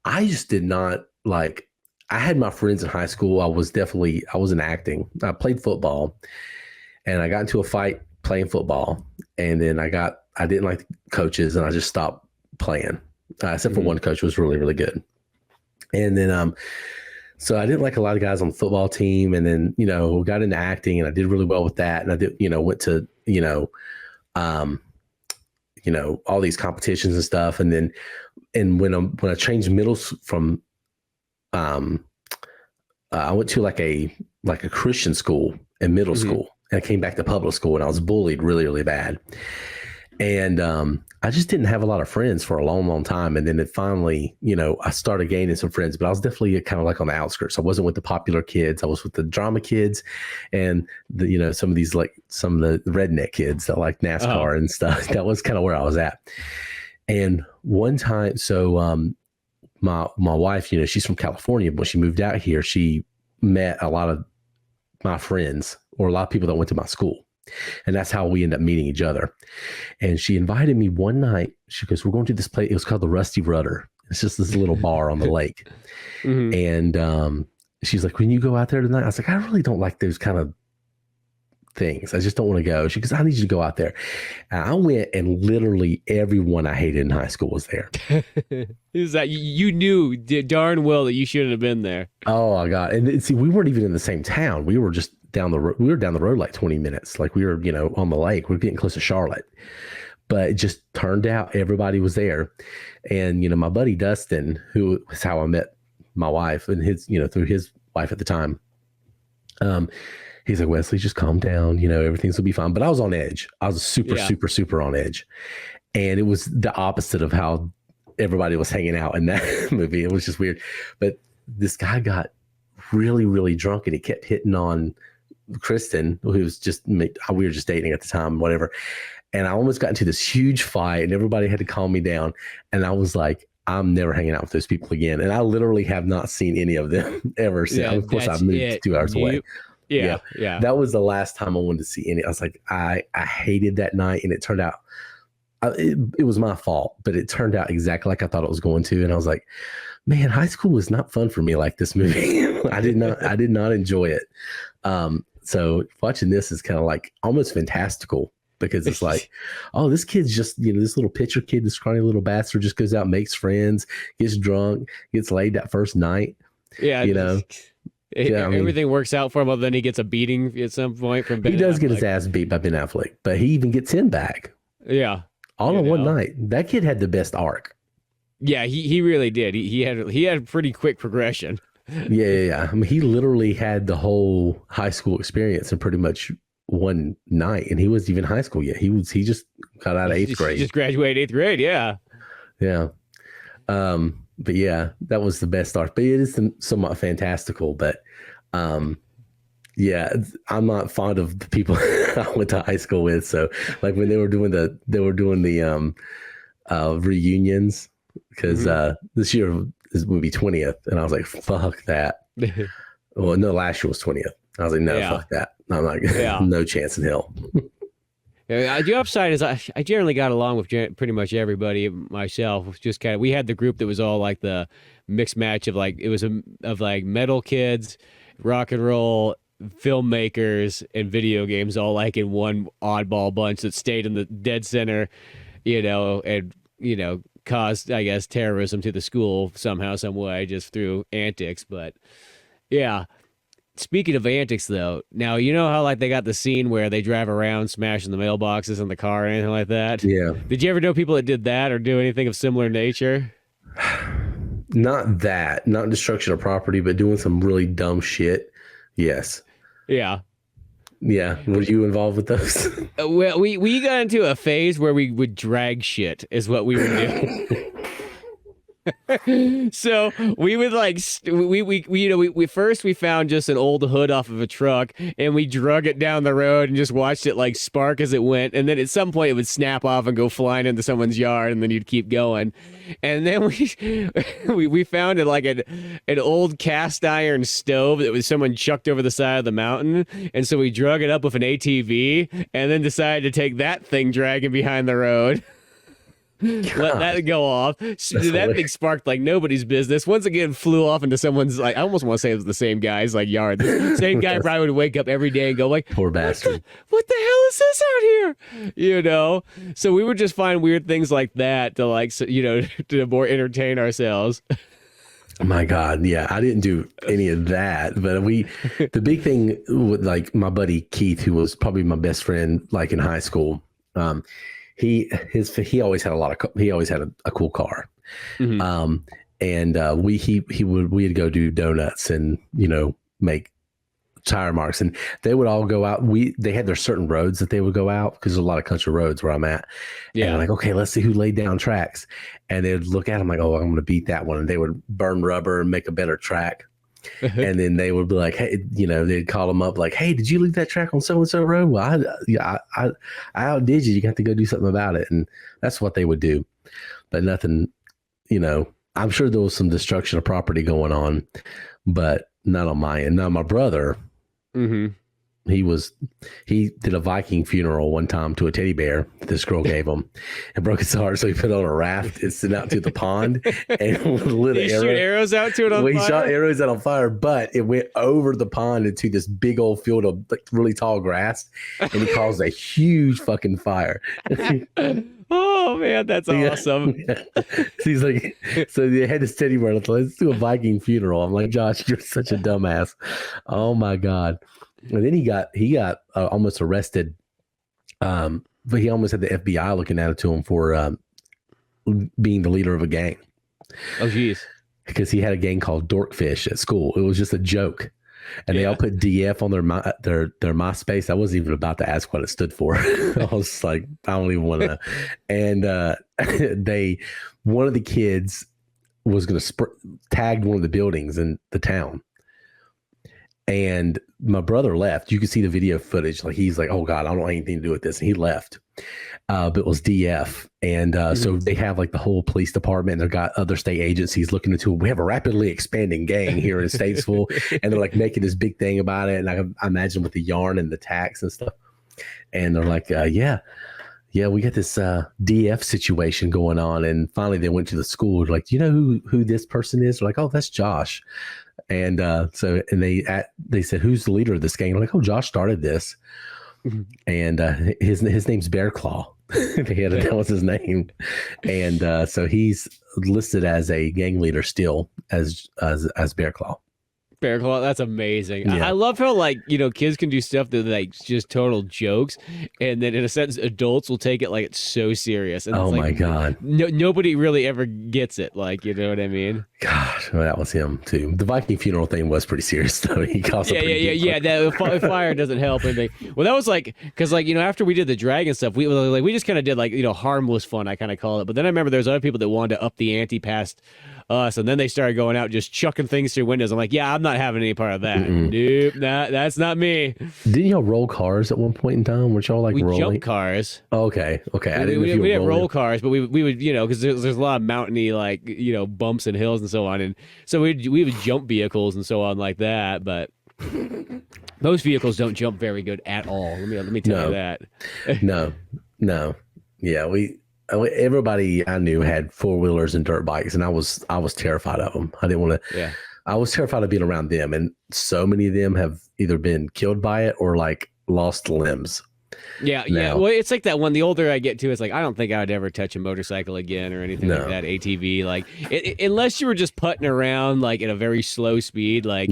I just did not like. I had my friends in high school. I was in acting. I played football, and I got into a fight playing football, and then I didn't like the coaches, and I just stopped playing. Except for one coach who was really, really good, and then so I didn't like a lot of guys on the football team, and then got into acting, and I did really well with that, and I did went to all these competitions and stuff, and then when I changed from I went to like a Christian school in middle school, and I came back to public school, and I was bullied really, really bad, and I just didn't have a lot of friends for a long, long time. And then it finally, I started gaining some friends, but I was definitely kind of like on the outskirts. I wasn't with the popular kids. I was with the drama kids and some of the redneck kids that like NASCAR and stuff. That was kind of where I was at. And one time, so my wife, she's from California, but when she moved out here, she met a lot of my friends or a lot of people that went to my school. And that's how we end up meeting each other. And she invited me one night. She goes, "We're going to this place." It was called the Rusty Rudder. It's just this little bar on the lake. And she's like, "When you go out there tonight?" I was like, "I really don't like those kind of things. I just don't want to go." She goes, "I need you to go out there." And I went, and literally everyone I hated in high school was there. Is that you knew darn well that you shouldn't have been there? Oh my God. And see, we weren't even in the same town. We were just down the road. We were down the road like 20 minutes. Like we were, on the lake. We were getting close to Charlotte. But it just turned out everybody was there. And, my buddy Dustin, who is how I met my wife and his, through his wife at the time. He's like, "Wesley, just calm down. Everything's will be fine." But I was on edge. I was super on edge. And it was the opposite of how everybody was hanging out in that movie. It was just weird. But this guy got really, really drunk, and he kept hitting on Kristen, who was we were just dating at the time, whatever. And I almost got into this huge fight, and everybody had to calm me down. And I was like, I'm never hanging out with those people again. And I literally have not seen any of them ever since. Yeah, of course, I moved 2 hours away. Yeah. That was the last time I wanted to see any. I was like, I hated that night, and it turned out it was my fault, but it turned out exactly like I thought it was going to. And I was like, man, high school was not fun for me like this movie. I did not enjoy it. So watching this is kind of like almost fantastical, because it's like, oh, this kid's just, this little pitcher kid, this scrawny little bastard just goes out, makes friends, gets drunk, gets laid that first night. Yeah. Everything works out for him, other than he gets a beating at some point from Ben He does Affleck. get his ass beat by Ben Affleck, but he even gets him back. Yeah. All in one night. That kid had the best arc. Yeah, he really did. He had pretty quick progression. Yeah. I mean, he literally had the whole high school experience in pretty much one night, and he wasn't even high school yet. He just got out of eighth grade. He just graduated 8th grade. Yeah. Yeah. But yeah, that was the best arc. But it is somewhat fantastical. But yeah, I'm not fond of the people I went to high school with. So like when they were doing the reunions, because this year would be 20th, and I was like, fuck that. Well, no, last year was 20th. I was like, no, fuck that. I'm like, no chance in hell. The upside is I generally got along with pretty much everybody myself. Just kind of, we had the group that was all like the mixed match of like, it was of like metal kids, rock and roll, filmmakers, and video games, all like in one oddball bunch that stayed in the dead center, and caused, I guess, terrorism to the school somehow, some way, just through antics. But yeah. Speaking of antics, though, now you know how like they got the scene where they drive around smashing the mailboxes in the car or anything like that? Yeah. Did you ever know people that did that or do anything of similar nature? Not destruction of property, but doing some really dumb shit. Yes. Yeah. Yeah. Were you involved with those? Well, we got into a phase where we would drag shit, is what we would do. So we would like we first we found just an old hood off of a truck and we drug it down the road and just watched it like spark as it went, and then at some point it would snap off and go flying into someone's yard, and then you'd keep going. And then we found it like an old cast iron stove that was someone chucked over the side of the mountain, and so we drug it up with an ATV and then decided to take that thing dragging behind the road. Let that go off. That thing sparked like nobody's business. Once again, flew off into someone's, like, I almost want to say it was the same guy's like yard. The same guy probably would wake up every day and go like, poor bastard. What the hell is this out here? You know? So we would just find weird things like that to like, to more entertain ourselves. My God, yeah, I didn't do any of that, but the big thing with like my buddy Keith, who was probably my best friend like in high school. He always had a cool car. Mm-hmm. We'd go do donuts and, make tire marks, and they would all go out. They had their certain roads that they would go out, because there's a lot of country roads where I'm at. Yeah. And like, okay, let's see who laid down tracks. And they'd look at them like, oh, I'm going to beat that one. And they would burn rubber and make a better track. And then they would be like, hey, they'd call them up like, hey, did you leave that track on so-and-so road? Well, I outdid you. You got to go do something about it. And that's what they would do. But nothing, I'm sure there was some destruction of property going on, but not on my end. Now, my brother, mm-hmm. He did a Viking funeral one time to a teddy bear that this girl gave him and broke his heart. So he put on a raft and sent out to the pond and lit an arrow. Shoot arrows out to it on fire? He shot arrows out on fire, but it went over the pond into this big old field of like really tall grass, and he caused a huge fucking fire. Oh man, that's awesome. Yeah. So he's like, so they had this teddy bear. Let's do a Viking funeral. I'm like, Josh, you're such a dumbass. Oh my God. And then he got almost arrested. But he almost had the FBI looking at it to him for being the leader of a gang. Oh, geez. Because he had a gang called Dorkfish at school. It was just a joke. And they all put DF on their MySpace. I wasn't even about to ask what it stood for. I was like, I don't even want to. And one of the kids was going to tag one of the buildings in the town. And my brother left. You can see the video footage. Like, he's like, oh God, I don't want anything to do with this. And he left. But it was DF. And so they have like the whole police department, and they've got other state agencies looking into it. We have a rapidly expanding gang here in Statesville. And they're like making this big thing about it. And I imagine with the yarn and the tax and stuff. And they're like, yeah, we got this DF situation going on. And finally they went to the school. Like, do you know who this person is? They're like, oh, that's Josh. And they said, who's the leader of this gang? I'm like, oh, Josh started this. Mm-hmm. And his name's Bear Claw. That was his name. And so he's listed as a gang leader still as Bear Claw. Bear Claw, that's amazing. Yeah. I love how, like, kids can do stuff that like just total jokes, and then in a sense adults will take it like it's so serious. And oh it's my like, God, nobody really ever gets it. Like, you know what I mean? Gosh, well, that was him too. The Viking funeral thing was pretty serious though. He caused yeah. That fire doesn't help anything. Well, that was like, because like, after we did the dragon stuff, we just kind of did like, harmless fun, I kind of call it. But then I remember there's other people that wanted to up the ante past us, and then they started going out just chucking things through windows. I'm like, yeah, I'm not having any part of that. Nope, that's not me. Didn't y'all roll cars at one point in time? Weren't y'all like rolling? Jump cars. Oh, okay. I didn't we didn't roll cars, but we would, because there's a lot of mountainy, like, bumps and hills and so on, and so we would jump vehicles and so on like that. But those vehicles don't jump very good at all. Let me tell you that. No. Yeah, everybody I knew had four-wheelers and dirt bikes, and I was terrified of them. I didn't want to. Yeah. I was terrified of being around them, and so many of them have either been killed by it or like lost limbs. Yeah. Well, it's like that one. The older I get to, it's like, I don't think I would ever touch a motorcycle again or anything like that. ATV, like unless you were just putting around like at a very slow speed, like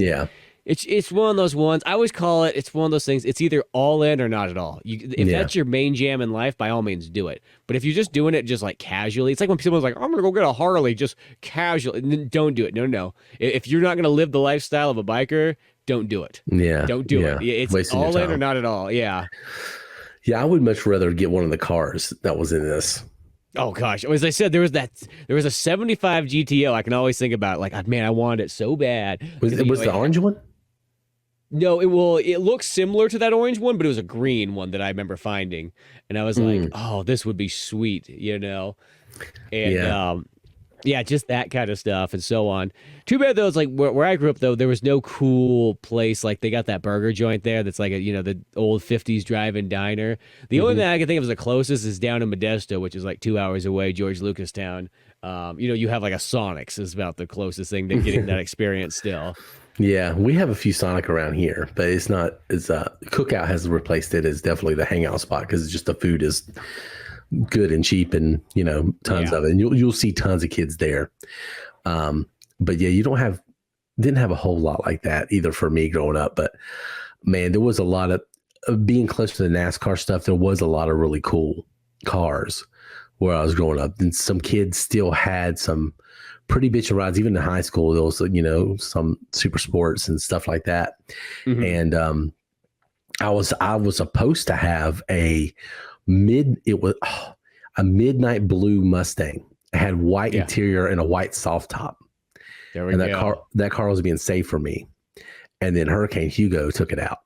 It's one of those ones. I always call it. It's one of those things. It's either all in or not at all. If that's your main jam in life, by all means do it. But if you're just doing it just like casually, it's like when someone's like, "I'm gonna go get a Harley," just casually. Don't do it. No. If you're not gonna live the lifestyle of a biker, don't do it. Yeah, don't do it. It's wasting all in or not at all. Yeah. Yeah, I would much rather get one of the cars that was in this. Oh gosh, as I said, there was a 75 GTO. I can always think about like, man, I wanted it so bad. Was the orange one? No, it looks similar to that orange one, but it was a green one that I remember finding, and I was like, oh, this would be sweet, and just that kind of stuff and so on. Too bad though, it's like where I grew up though, there was no cool place. Like they got that burger joint there that's like the old 50s drive-in diner. The only thing I can think of as the closest is down in Modesto, which is like 2 hours away, George Lucas Town. You have like a Sonic's is about the closest thing to getting that experience still. Yeah, we have a few Sonic around here, but it's not. Cookout has replaced it as definitely the hangout spot because it's just the food is good and cheap, and tons of it, and you'll see tons of kids there. But yeah, didn't have a whole lot like that either for me growing up. But man, there was a lot of being close to the NASCAR stuff. There was a lot of really cool cars where I was growing up, and some kids still had some pretty bitchin' rides. Even in high school, there was some super sports and stuff like that. And I was supposed to have a midnight blue Mustang. It had white interior and a white soft top. There we go. That car was being saved for me, and then Hurricane Hugo took it out.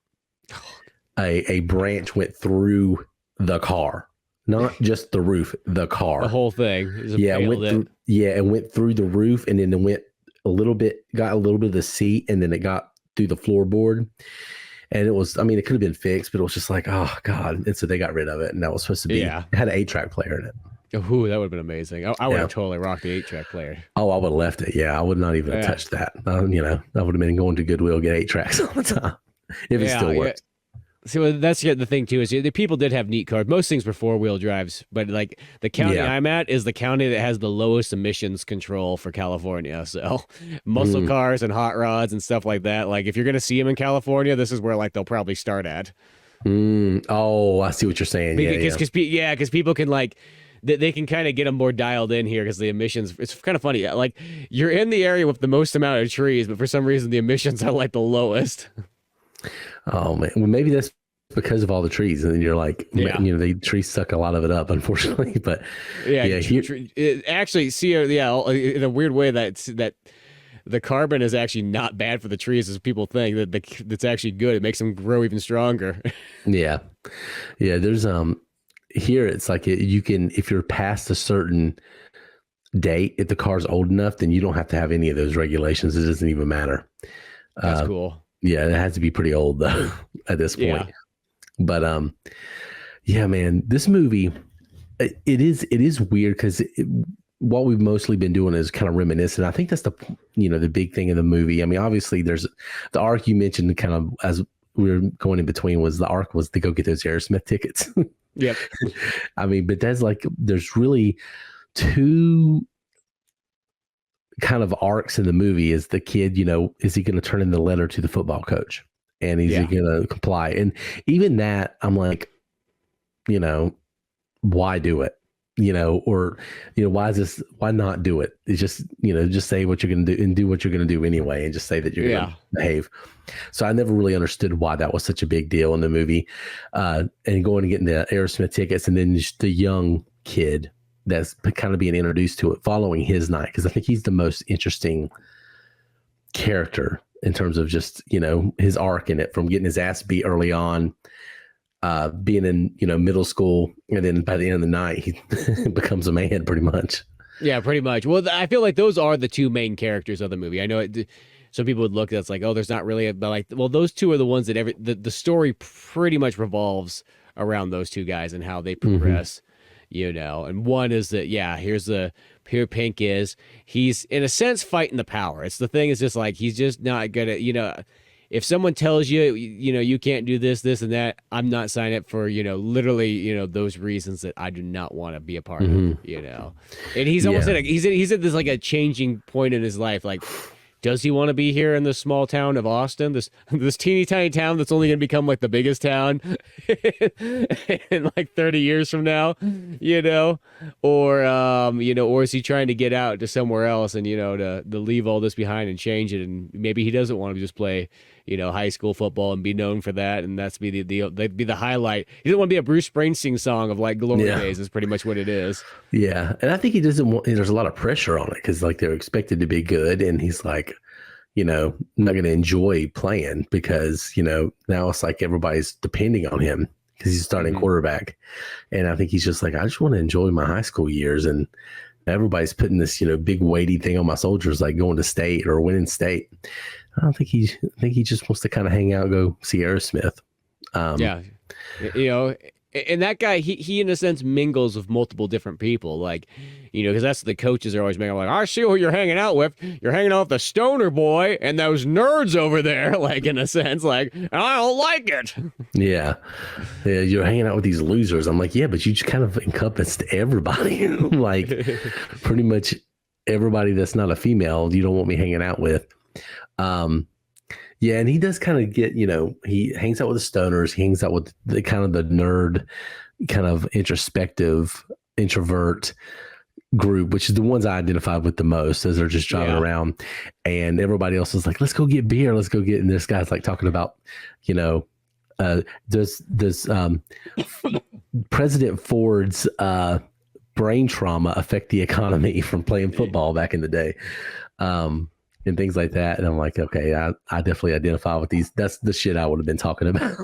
A branch went through the car. Not just the roof, the car. The whole thing. It went through the roof, and then it went got a little bit of the seat, and then it got through the floorboard. And it was, it could have been fixed, but it was just like, oh God. And so they got rid of it, and that was supposed to be, it had an 8-track player in it. Ooh, that would have been amazing. I would have totally rocked the 8-track player. Oh, I would have left it. Yeah, I would not even have touched that. I would have been going to Goodwill, get 8 tracks all the time if it still works. See, well, that's the thing too, is the people did have neat cars. Most things were 4-wheel drives, but like the county I'm at is the county that has the lowest emissions control for California. So muscle cars and hot rods and stuff like that. Like if you're going to see them in California, this is where like they'll probably start at. Oh, I see what you're saying. Because people can like, they can kind of get them more dialed in here because the emissions, it's kind of funny. Like you're in the area with the most amount of trees, but for some reason the emissions are like the lowest. Oh man, well maybe that's because of all the trees, and then you're like, the trees suck a lot of it up, unfortunately. But actually, in a weird way, that the carbon is actually not bad for the trees as people think. That's actually good. It makes them grow even stronger. Yeah. There's here it's like you can, if you're past a certain date, if the car's old enough, then you don't have to have any of those regulations. It doesn't even matter. That's cool. Yeah, it has to be pretty old though at this point. Yeah. But man, this movie it is weird because what we've mostly been doing is kind of reminiscent. I think that's the big thing in the movie. Obviously there's the arc you mentioned kind of as we were going in between was to go get those Aerosmith tickets. Yep. But that's like there's really two kind of arcs in the movie. Is the kid, is he going to turn in the letter to the football coach, and is he going to comply? And even that, I'm like, why do it? Why not do it? It's just say what you're going to do and do what you're going to do anyway, and just say that you're going to behave. So I never really understood why that was such a big deal in the movie. And going and getting the Aerosmith tickets, and then just the young kid that's kind of being introduced to it following his night, because I think he's the most interesting character in terms of just his arc in it, from getting his ass beat early on, being in middle school, and then by the end of the night he becomes a man pretty much. Yeah, pretty much. Well, I feel like those are the two main characters of the movie. I know some people would look at it's like, oh, there's not really those two are the ones that the story pretty much revolves around those two guys and how they progress. And one is that, here Pink is, he's in a sense fighting the power. It's the thing is just like, he's just not gonna, if someone tells you, you can't do this, this and that, I'm not signing up for, literally, those reasons that I do not want to be a part of, and he's almost he's at this like a changing point in his life. Like does he want to be here in this small town of Austin, this teeny tiny town that's only going to become like the biggest town in like 30 years from now, or or is he trying to get out to somewhere else and to leave all this behind and change it, and maybe he doesn't want to just play high school football and be known for that, and that's be the highlight. He doesn't want to be a Bruce Springsteen song of like glory days. Is pretty much what it is. Yeah, and I think he doesn't want. There's a lot of pressure on it because like they're expected to be good, and he's like, not going to enjoy playing because now it's like everybody's depending on him because he's starting quarterback, and I think he's just like, I just want to enjoy my high school years, and everybody's putting this big weighty thing on my shoulders like going to state or winning state. I think he just wants to kind of hang out, go see Aerosmith. And that guy, he in a sense mingles with multiple different people, like, because that's the coaches are always making like, I see who you're hanging out with. You're hanging out with the stoner boy and those nerds over there, like in a sense, like, I don't like it. Yeah, you're hanging out with these losers. I'm like, yeah, but you just kind of encompassed everybody, like pretty much everybody that's not a female. You don't want me hanging out with. Yeah, and he does kind of get, he hangs out with the stoners. He hangs out with the kind of the nerd, kind of introspective, introvert group, which is the ones I identified with the most as they're just driving around. And everybody else is like, let's go get beer. Let's go get, and this guy's like talking about, does President Ford's brain trauma affect the economy from playing football back in the day? And things like that. And I'm like, okay, I definitely identify with these. That's the shit I would have been talking about.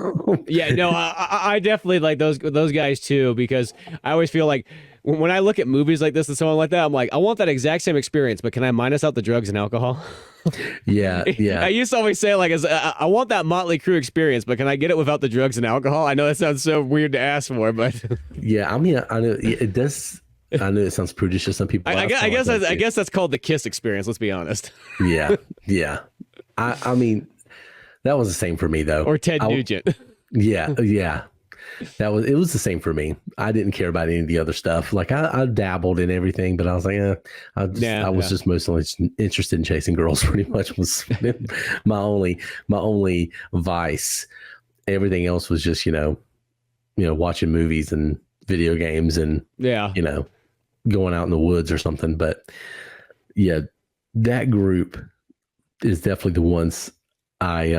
Yeah, no, I definitely like those guys too, because I always feel like when I look at movies like this and someone like that, I'm like, I want that exact same experience, but can I minus out the drugs and alcohol? Yeah. I used to always say, like, I want that Motley Crue experience, but can I get it without the drugs and alcohol? I know that sounds so weird to ask for, but yeah, I mean, I know it does. I know it sounds prudish to some people. I guess that's called the Kiss experience. Let's be honest. Yeah. I mean, that was the same for me though. Or Ted Nugent. Yeah. It was the same for me. I didn't care about any of the other stuff. Like I dabbled in everything, but I was like, I was just mostly interested in chasing girls. Pretty much was my only vice. Everything else was just watching movies and video games and going out in the woods or something. But yeah, that group is definitely the ones I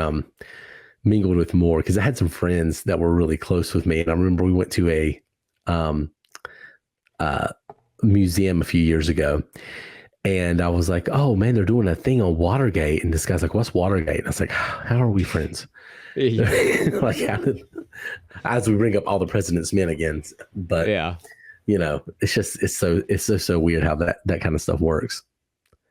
mingled with more, because I had some friends that were really close with me, and I remember we went to a museum a few years ago, and I was like, oh man, they're doing a thing on Watergate, and this guy's like, what's Watergate? And I was like, how are we friends? Like, as we bring up all the president's men again, but it's so weird how that kind of stuff works.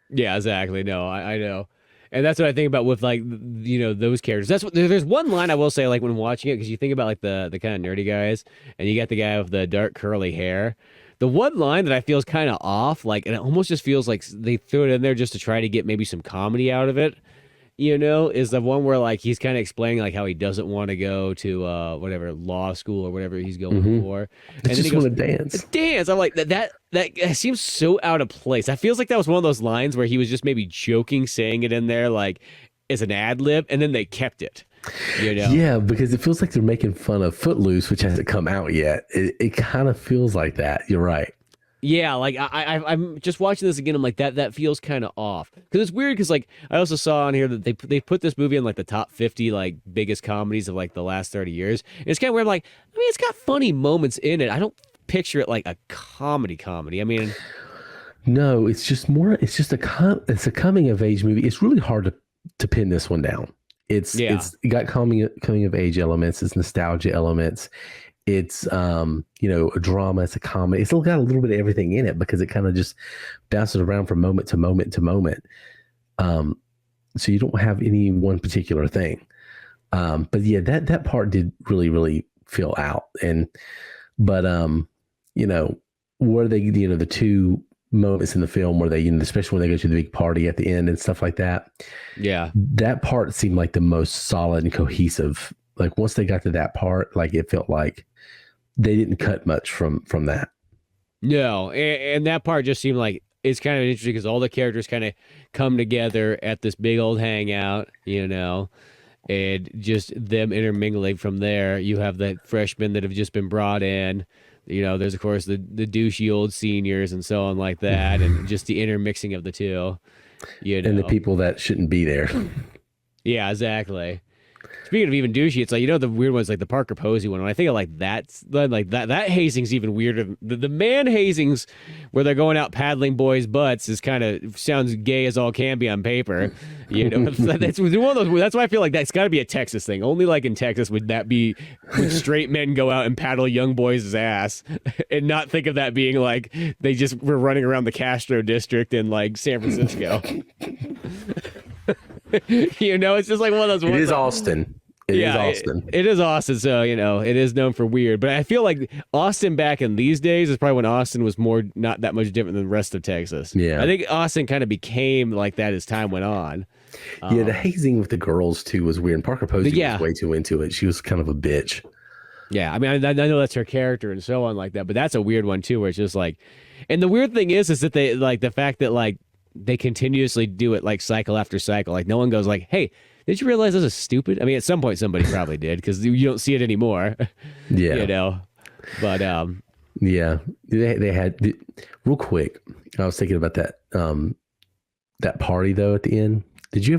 Yeah, exactly. No, I know. And that's what I think about with like, those characters. That's what, there's one line I will say, like when watching it, because you think about like the kind of nerdy guys, and you got the guy with the dark curly hair. The one line that I feel is kind of off, like, and it almost just feels like they threw it in there just to try to get maybe some comedy out of it, is the one where like he's kind of explaining like how he doesn't want to go to whatever law school or whatever he's going for. And just want to dance. Dance. I'm like, that seems so out of place. That feels like that was one of those lines where he was just maybe joking, saying it in there like as an ad lib, and then they kept it. Yeah, because it feels like they're making fun of Footloose, which hasn't come out yet. It kind of feels like that. You're right. Yeah, like I'm just watching this again. I'm like, that feels kind of off, because it's weird. Because like I also saw on here that they put this movie in like the top 50 like biggest comedies of like the last 30 years. And it's kind of weird. I'm like, I mean, it's got funny moments in it. I don't picture it like a comedy. I mean, no, it's just more. It's just it's a coming of age movie. It's really hard to pin this one down. It's got coming of age elements. It's nostalgia elements. It's a drama. It's a comedy. It's still got a little bit of everything in it, because it kind of just bounces around from moment to moment to moment. So you don't have any one particular thing. But yeah, that part did really, really feel out. But where they, the two moments in the film where they, especially when they go to the big party at the end and stuff like that. Yeah. That part seemed like the most solid and cohesive. Like once they got to that part, like it felt like they didn't cut much from that. No. And that part just seemed like it's kind of interesting because all the characters kind of come together at this big old hangout, you know, and just them intermingling from there. You have the freshmen that have just been brought in. You know, there's, of course, the douchey old seniors and so on like that, and just the intermixing of the two, you know. And the people that shouldn't be there. Yeah, exactly. Speaking of even douchey, it's like, you know, the weird ones like the Parker Posey one. When I think of like that hazing's even weirder. The man hazings where they're going out paddling boys' butts is kind of sounds gay as all can be on paper. You know, that's one of those. That's why I feel like that's got to be a Texas thing. Only like in Texas would straight men go out and paddle young boys' ass, and not think of that being like they just were running around the Castro district in like San Francisco. You know, it's just like one of those. It is Austin. It is Austin. It is Austin, so, you know, it is known for weird. But I feel like Austin back in these days is probably when Austin was more not that much different than the rest of Texas. Yeah. I think Austin kind of became like that as time went on. Yeah, the hazing with the girls, too, was weird. And Parker Posey was way too into it. She was kind of a bitch. Yeah, I mean, I know that's her character and so on like that, but that's a weird one, too, where it's just like... And the weird thing is that they, like, the fact that, like, they continuously do it, like, cycle after cycle. Like, no one goes like, hey... Did you realize this is stupid? I mean, at some point somebody probably did because you don't see it anymore. Yeah, you know. But yeah, they had real quick. I was thinking about that that party though at the end. Did you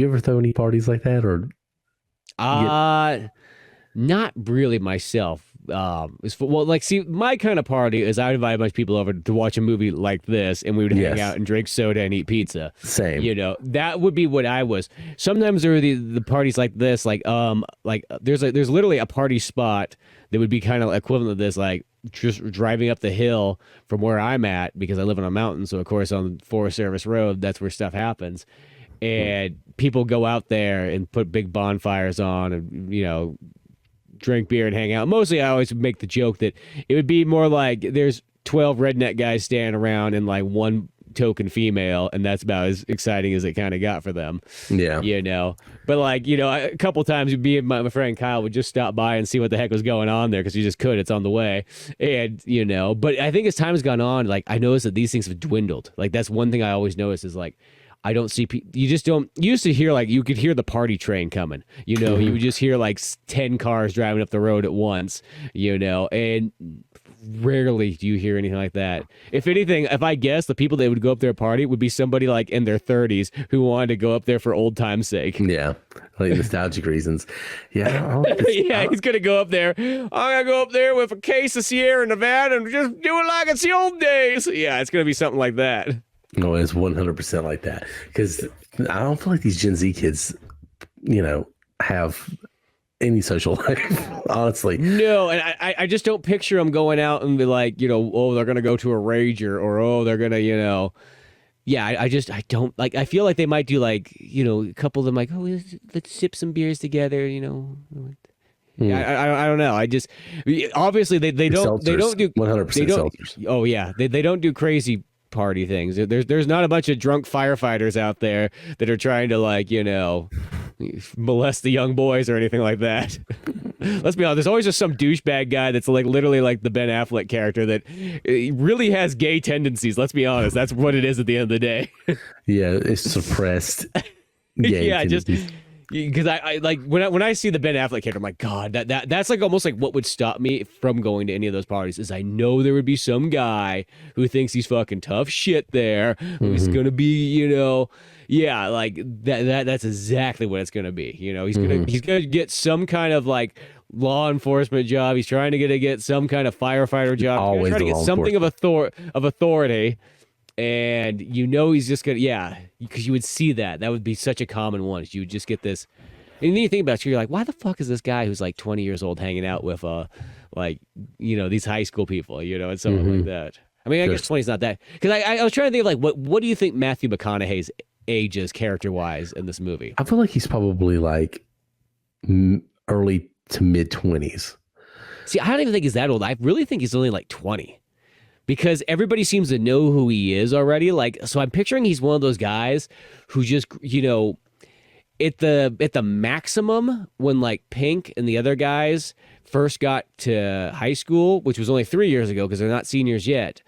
ever throw any parties like that or? Not really myself. See, my kind of party is I would invite a bunch of people over to watch a movie like this, and we would hang out and drink soda and eat pizza. Same. You know, that would be what I was. Sometimes there are the parties like this, like there's literally a party spot that would be kind of equivalent to this, like just driving up the hill from where I'm at because I live on a mountain. So of course on Forest Service Road, that's where stuff happens. And people go out there and put big bonfires on and, you know, drink beer and hang out. Mostly I always make the joke that it would be more like there's 12 redneck guys standing around and like one token female, and that's about as exciting as it kind of got for them. Yeah. You know, but like, you know, a couple times me and my friend Kyle would just stop by and see what the heck was going on there because you just could. It's on the way. And, you know, but I think as time has gone on, like I noticed that these things have dwindled. Like that's one thing I always notice is like, I don't see you just don't you used to hear like you could hear the party train coming, you know, you would just hear like 10 cars driving up the road at once, you know, and rarely do you hear anything like that. If anything, if I guess the people that would go up there at party would be somebody like in their 30s who wanted to go up there for old time's sake. Yeah. Like nostalgic reasons. Yeah. Yeah, he's going to go up there. I'm going to go up there with a case of Sierra Nevada and just do it like it's the old days. Yeah, it's going to be something like that. No, it's 100% like that because I don't feel like these Gen Z kids, you know, have any social life, honestly. No, and I just don't picture them going out and be like, you know, oh, they're going to go to a rager or, oh, they're going to, you know. Yeah, I don't, like, I feel like they might do, like, you know, a couple of them like, oh, let's sip some beers together, you know. Yeah, I don't know. I just, obviously, they don't do 100% seltzers. Oh, yeah. They don't do crazy party things. There's not a bunch of drunk firefighters out there that are trying to, like, you know, molest the young boys or anything like that. Let's be honest, there's always just some douchebag guy that's like literally like the Ben Affleck character that really has gay tendencies. Let's be honest, that's what it is at the end of the day. Yeah, it's suppressed gay tendencies. Just because I like when I see the Ben Affleck character, I'm like, God, that's like almost like what would stop me from going to any of those parties is I know there would be some guy who thinks he's fucking tough shit there, who's gonna be, you know, yeah, like that's exactly what it's gonna be. You know, he's gonna get some kind of like law enforcement job. He's trying to get some kind of firefighter job. Always trying to get something of authority. And you know he's just gonna, yeah, because you would see that would be such a common one. You would just get this, and then you think about it, you're like, why the fuck is this guy who's like 20 years old hanging out with like, you know, these high school people, you know, and something like that. I mean, I guess 20 is not that, because I was trying to think of like what do you think Matthew McConaughey's age is character wise in this movie? I feel like he's probably like early to mid 20s. See, I don't even think he's that old. I really think he's only like 20. Because everybody seems to know who he is already. Like, so I'm picturing he's one of those guys who just, you know, at the maximum when like Pink and the other guys first got to high school, which was only 3 years ago because they're not seniors yet.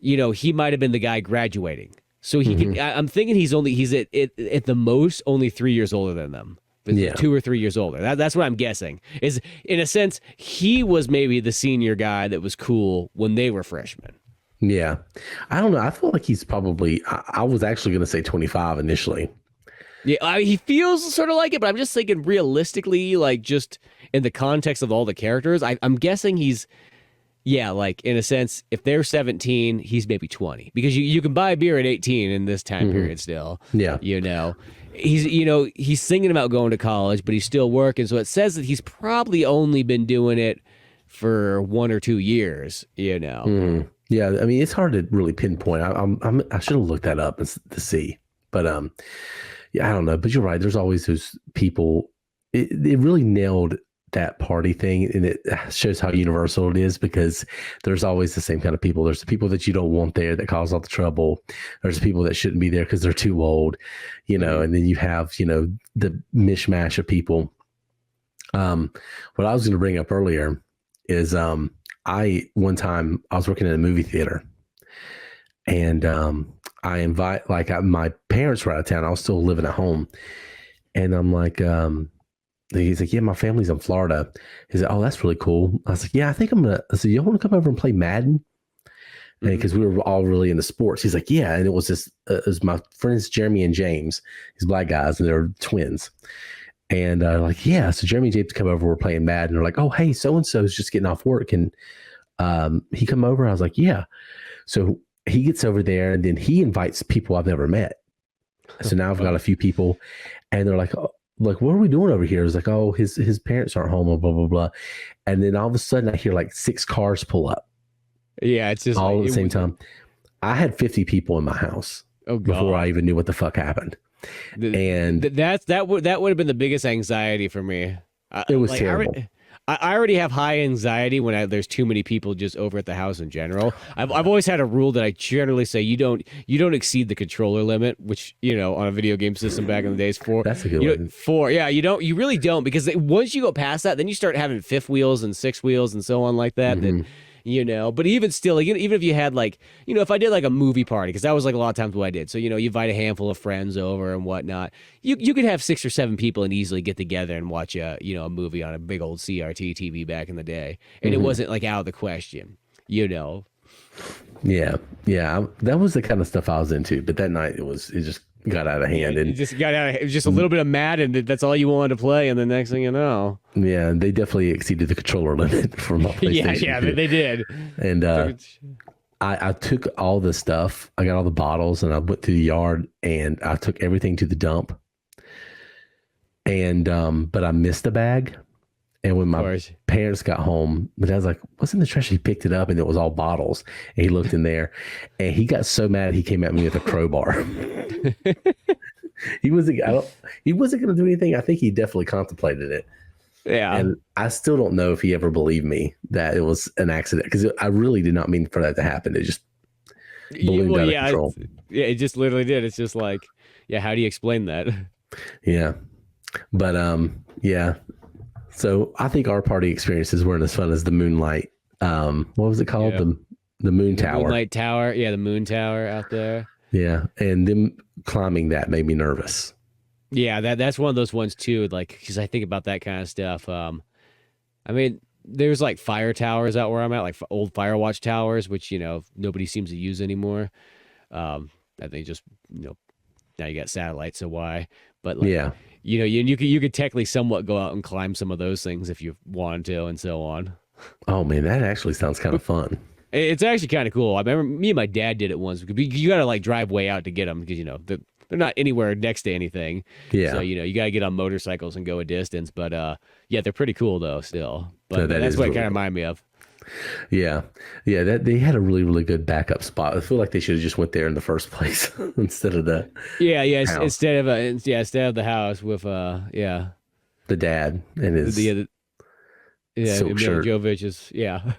he might have been the guy graduating. So he could, I'm thinking he's at the most only 3 years older than them. 2 or 3 years older. That's what I'm guessing. Is in a sense, he was maybe the senior guy that was cool when they were freshmen. Yeah. I don't know. I feel like he's probably, I was actually going to say 25 initially. Yeah, he feels sort of like it, but I'm just thinking realistically, like just in the context of all the characters, I'm guessing he's, like in a sense, if they're 17, he's maybe 20 because you can buy beer at 18 in this time period still. Yeah. He's thinking about going to college, but he's still working. So it says that he's probably only been doing it for 1 or 2 years, Yeah. I mean, it's hard to really pinpoint. I should have looked that up to see, but, I don't know, but you're right. There's always those people. It really nailed that party thing, and it shows how universal it is because there's always the same kind of people. There's the people that you don't want there that cause all the trouble. There's the people that shouldn't be there because they're too old, and then you have, the mishmash of people. What I was going to bring up earlier is one time I was working in a movie theater, and my parents were out of town. I was still living at home. And I'm like, he's like, yeah, my family's in Florida. He's like, oh, that's really cool. I was like, yeah, I said, you want to come over and play Madden? Because we were all really into sports. He's like, yeah. And it was my friends, Jeremy and James, these black guys, and they're twins. And like, yeah. So Jeremy and James come over, we're playing Madden. They're like, oh, hey, so-and-so is just getting off work. And he come over. I was like, yeah. So he gets over there and then he invites people I've never met. So now I've got a few people and they're like, oh, what are we doing over here? It's like, oh, his parents aren't home, blah, blah, blah. And then all of a sudden I hear like 6 cars pull up. Yeah. It's just all at the same time. I had 50 people in my house before I even knew what the fuck happened. And that would have been the biggest anxiety for me. It was terrible. I already have high anxiety when there's too many people just over at the house in general. I've always had a rule that I generally say you don't exceed the controller limit, which on a video game system back in the days that's a good one. You really don't, because once you go past that, then you start having 5th wheels and 6th wheels and so on like that. But even still, like, even if you had if I did like a movie party, because that was like a lot of times what I did. So, you invite a handful of friends over and whatnot. You could have 6 or 7 people and easily get together and watch a movie on a big old CRT TV back in the day. And it wasn't like out of the question, Yeah. That was the kind of stuff I was into. But that night it just got out of hand. And it just got out of, it was just a little bit of Madden. That's all you wanted to play. And the next thing you know. Yeah, they definitely exceeded the controller limit for my PlayStation. Yeah, they did. And I took all the stuff. I got all the bottles and I went to the yard and I took everything to the dump. And but I missed a bag. And when my parents got home, but I was like, what's in the trash? He picked it up and it was all bottles. And he looked in there and he got so mad he came at me with a crowbar. He wasn't going to do anything. I think he definitely contemplated it. Yeah. And I still don't know if he ever believed me that it was an accident, because I really did not mean for that to happen. It just ballooned out of control. It just literally did. It's just like, how do you explain that? Yeah. But yeah. So I think our party experiences weren't as fun as the Moonlight. What was it called? Yeah. The Moon Tower. Moonlight Tower. Yeah, the Moon Tower out there. Yeah, and them climbing that made me nervous. Yeah, that's one of those ones too. Like, because I think about that kind of stuff. I mean, there's like fire towers out where I'm at, like old Firewatch towers, which nobody seems to use anymore. I think just now you got satellites, so why? But like, yeah. You could technically somewhat go out and climb some of those things if you wanted to, and so on. Oh man, that actually sounds kind of fun. It's actually kind of cool. I remember me and my dad did it once. You got to like drive way out to get them, because they're not anywhere next to anything. Yeah. So you got to get on motorcycles and go a distance. But they're pretty cool though still. But that's what it kind of reminded me of. Yeah. That they had a really, really good backup spot. I feel like they should have just went there in the first place instead of the house. Instead of the house with the dad and his Milla Jovovich is yeah.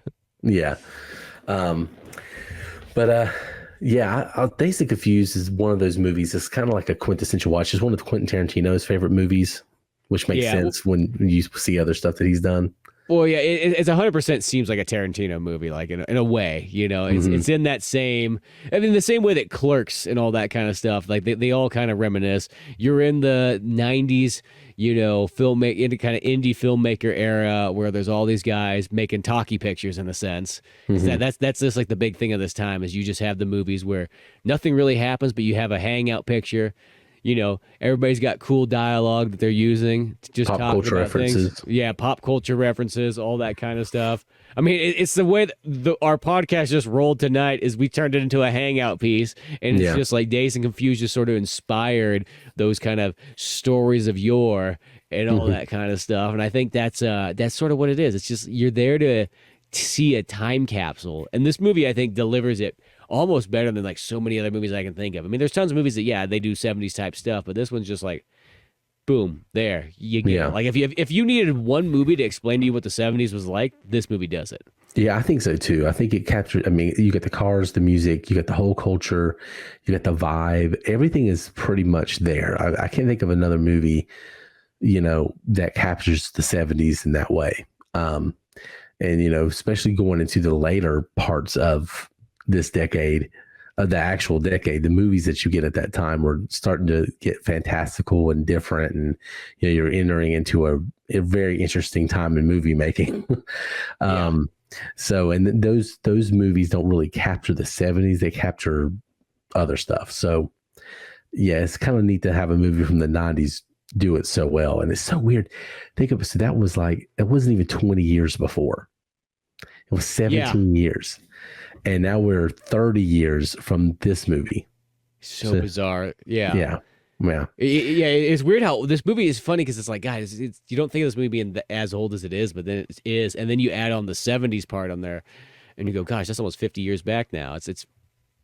Dazed and Confused is one of those movies. It's kind of like a quintessential watch. It's one of Quentin Tarantino's favorite movies, which makes sense when you see other stuff that he's done. Well, yeah, it's 100% seems like a Tarantino movie, like in a way, you know, it's in that same, I mean, the same way that Clerks and all that kind of stuff, like they all kind of reminisce. You're in the 90s, you know, into kind of indie filmmaker era where there's all these guys making talkie pictures in a sense. That's just like the big thing of this time is you just have the movies where nothing really happens, but you have a hangout picture. You know, everybody's got cool dialogue that they're using to just Pop talk culture about references. things. Yeah, pop culture references, all that kind of stuff. I mean, it's the way that our podcast just rolled tonight is we turned it into a hangout piece, and it's just like Dazed and Confused just sort of inspired those kind of stories of yore and all that kind of stuff. And I think that's sort of what it is. It's just you're there to see a time capsule, and this movie I think delivers it almost better than like so many other movies I can think of. I mean, there's tons of movies that they do 70s type stuff, but this one's just like, boom, there you get it. Like if you needed one movie to explain to you what the 70s was like, this movie does it. Yeah, I think so too. I think it captured. I mean, you got the cars, the music, you got the whole culture, you got the vibe. Everything is pretty much there. I can't think of another movie, you know, that captures the 70s in that way. And you know, especially going into the later parts of this decade, the actual decade, the movies that you get at that time were starting to get fantastical and different, and you know you're entering into a very interesting time in movie making. So, and those movies don't really capture the 70s; they capture other stuff. So, yeah, it's kind of neat to have a movie from the 90s do it so well, and it's so weird. Think of it. So that was like it wasn't even 20 years before; it was 17 years. And now we're 30 years from this movie. So bizarre. Yeah. It's weird how this movie is funny because it's like, guys, you don't think of this movie being as old as it is, but then it is. And then you add on the 70s part on there and you go, gosh, that's almost 50 years back now. It's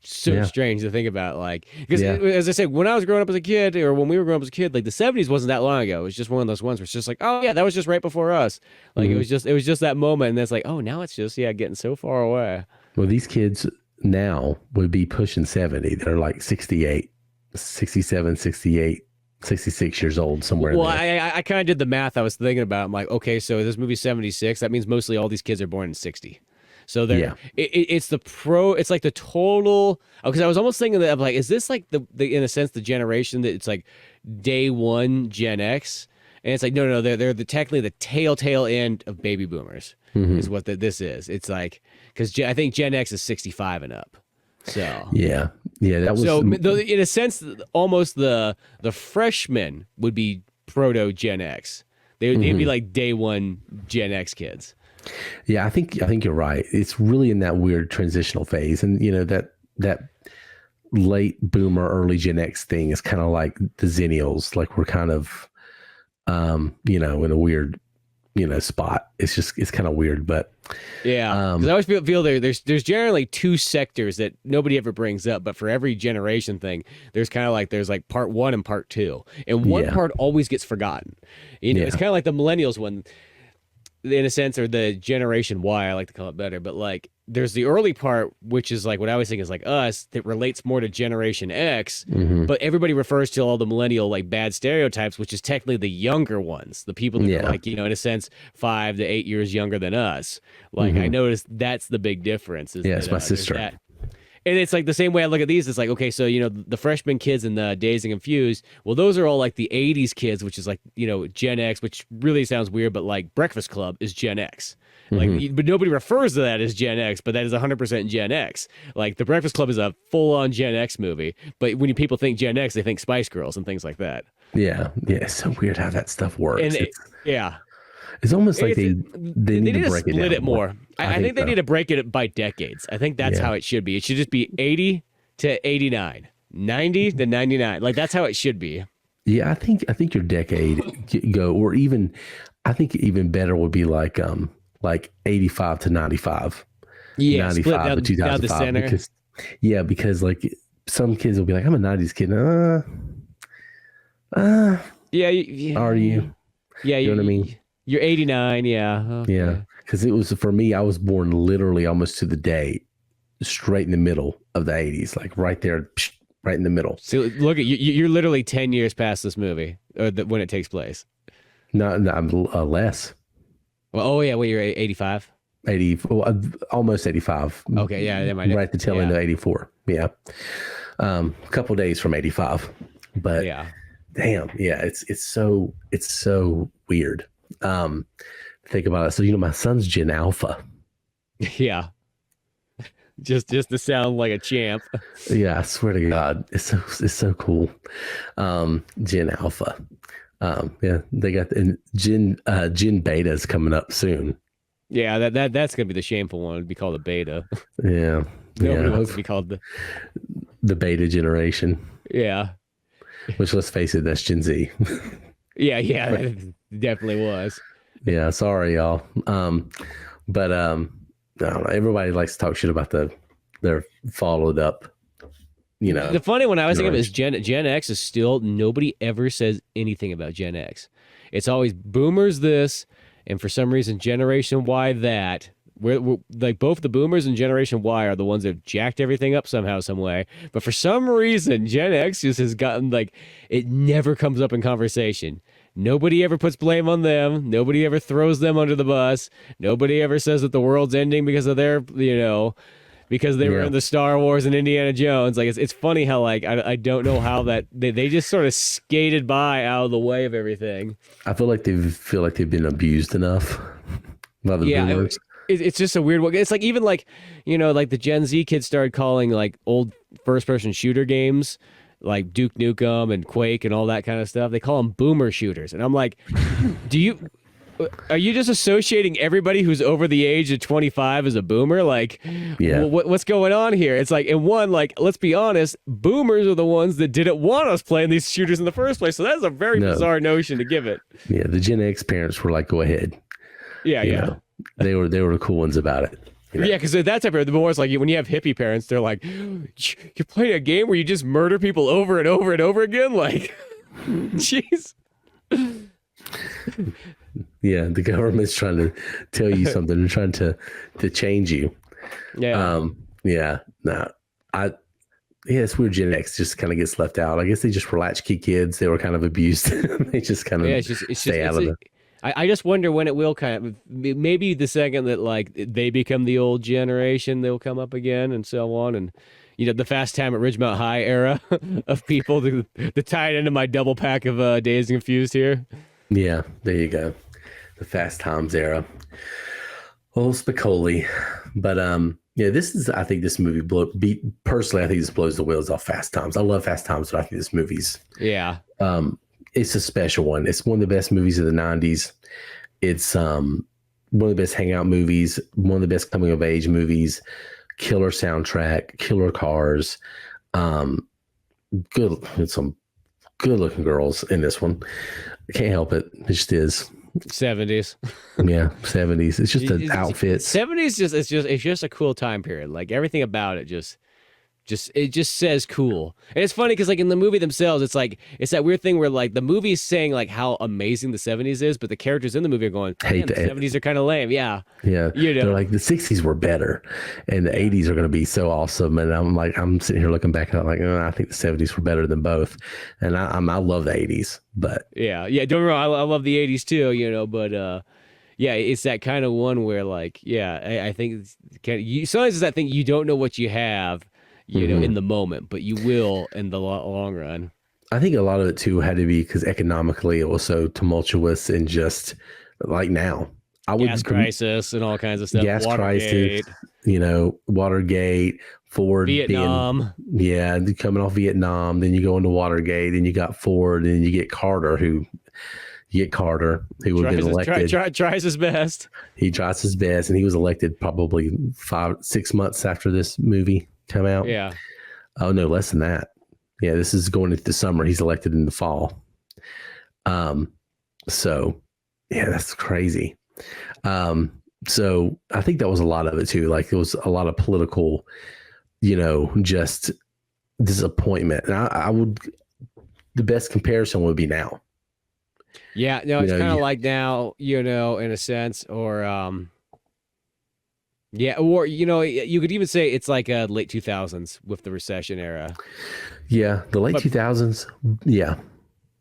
so strange to think about. Like, because as I said, when I was growing up as a kid, or when we were growing up as a kid, like the 70s wasn't that long ago. It was just one of those ones where it's just like, oh yeah, that was just right before us. Like it was just that moment. And it's like, oh, now it's just, getting so far away. Well, these kids now would be pushing 70. They're like 68, 67, 68, 66 years old, somewhere. Well, I kind of did the math I was thinking about. I'm like, okay, so this movie's 76. That means mostly all these kids are born in 60. So they're, it's like the total, because I was almost thinking that, I'm like, is this like the in a sense, the generation that it's like day one Gen X? And it's like, no, they're technically the tail end of baby boomers is what this is. It's like, because I think Gen X is 65 and up. So that was so in a sense, almost the freshmen would be proto Gen X. They'd be like day one Gen X kids. Yeah, I think you're right. It's really in that weird transitional phase, and you know that late boomer, early Gen X thing is kind of like the Zennials. Like we're kind of you know, in a weird, you know, spot. It's kind of weird, but because I always feel there's generally two sectors that nobody ever brings up, but for every generation thing, there's like part one and part two, and one part always gets forgotten. You know, it's kind of like the millennials one, in a sense, or the generation Y, I like to call it better, but like there's the early part, which is like what I always think is like us, that relates more to Generation X, but everybody refers to all the millennial like bad stereotypes, which is technically the younger ones, the people that are like, you know, in a sense 5 to 8 years younger than us. Like I noticed that's the big difference. It's my sister. And it's like the same way I look at these. It's like, okay, so, you know, the freshman kids and the Dazed and Confused, well, those are all like the 80s kids, which is like, you know, Gen X, which really sounds weird, but like Breakfast Club is Gen X. Like, but nobody refers to that as Gen X, but that is 100% Gen X. Like, The Breakfast Club is a full-on Gen X movie, but when people think Gen X, they think Spice Girls and things like that. Yeah, it's so weird how that stuff works. And it's almost like they need to break split it it more. I think they need to break it by decades. I think that's how it should be. It should just be 80 to 89, 90 to 99. Like, that's how it should be. Yeah, I think your decade go, or even, I think even better would be like 85 to 95. Yeah, 95 split down, to 2005. Down the center. Because like some kids will be like, I'm a 90s kid. Are you? Yeah, you know what I mean? You're 89, yeah. Okay. Yeah, because it was, for me, I was born literally almost to the day, straight in the middle of the 80s, like right there, right in the middle. So look at you, you're literally 10 years past this movie, or when it takes place. No, I'm less. Well, oh yeah, wait, you're 85. 80, well, almost 85. Okay, yeah, that might right at the tail end of 84. Yeah, a couple days from 85. But yeah, damn, yeah, it's so weird. Think about it. So my son's Gen Alpha. yeah. Just to sound like a champ. Yeah, I swear to God, it's so cool. Gen Alpha. Yeah, they got Gen Beta is coming up soon. Yeah, that's gonna be the shameful one. It'd be called a beta. Yeah, Nobody wants to be called the Beta generation. Yeah. Which, let's face it, that's Gen Z. Yeah, that definitely was. Yeah, sorry y'all. But I don't know. Everybody likes to talk shit about their followed up. The funny one I was thinking of is Gen X is still, nobody ever says anything about Gen X. It's always boomers this, and for some reason Generation Y that. We're like both the boomers and Generation Y are the ones that have jacked everything up somehow, some way. But for some reason, Gen X just has gotten it never comes up in conversation. Nobody ever puts blame on them. Nobody ever throws them under the bus. Nobody ever says that the world's ending because of their, because they were in the Star Wars and Indiana Jones. It's funny how I don't know how that they just sort of skated by out of the way of everything. I feel like they've been abused enough by the boomers. It's just a weird one. It's even the Gen Z kids started calling old first-person shooter games like Duke Nukem and Quake and all that kind of stuff. They call them boomer shooters. And I'm like, are you just associating everybody who's over the age of 25 as a boomer? What's going on here? It's let's be honest, boomers are the ones that didn't want us playing these shooters in the first place. So that's a very bizarre notion to give it. Yeah, the Gen X parents were like, go ahead. Yeah. They were the cool ones about it. Yeah, because that type of the more it's when you have hippie parents, they're like, you're playing a game where you just murder people over and over and over again. Jeez. Yeah, the government's trying to tell you something and trying to change you. Yeah. It's weird. Gen X just kind of gets left out. I guess they just were latchkey kids. They were kind of abused. They just kind of stay out of it. I just wonder when it will maybe the second that they become the old generation, they'll come up again and so on. And, the Fast Time at Ridgemont High era of people, the tie it into my double pack of Dazed and Confused here. Yeah, there you go. The Fast Times era. Old Spicoli. But, I think this movie personally, I think this blows the wheels off Fast Times. I love Fast Times, but I think this movie's. Yeah. It's a special one. It's one of the best movies of the 90s. It's one of the best hangout movies, one of the best coming of age movies, killer soundtrack, killer cars. Some good looking girls in this one. I can't help it. It just is. 70s. Yeah, 70s. It's just an outfit. 70s it's just a cool time period. Everything about it it just says cool. And it's funny because in the movie themselves, it's that weird thing where the movie is saying how amazing the 70s is, but the characters in the movie are going, the 70s are kind of lame. Yeah. Yeah. They're like, the 60s were better and the 80s are going to be so awesome. And I'm sitting here looking back and I'm I think the 70s were better than both. And I love the 80s, but yeah. Don't get me wrong. I love the 80s too, but yeah, it's that kind of one where I think sometimes it's that thing you don't know what you have, in the moment, but you will in the long run. I think a lot of it too had to be because economically it was so tumultuous and just now. Gas crisis and all kinds of stuff. Gas Watergate. crisis, Watergate, Ford. Vietnam. Coming off Vietnam. Then you go into Watergate, then you got Ford, and you get Carter, who would have been elected. Tries his best. He tries his best, and he was elected probably 5-6 months after this movie come out. Yeah. Oh no, less than that. Yeah, this is going into the summer. He's elected in the fall. So yeah, that's crazy. So I think that was a lot of it too. It was a lot of political, just disappointment. And the best comparison would be now. Yeah, no, it's kind of like now, in a sense, or yeah, or you could even say it's like late 2000s with the recession era. Yeah, the late 2000s. Yeah,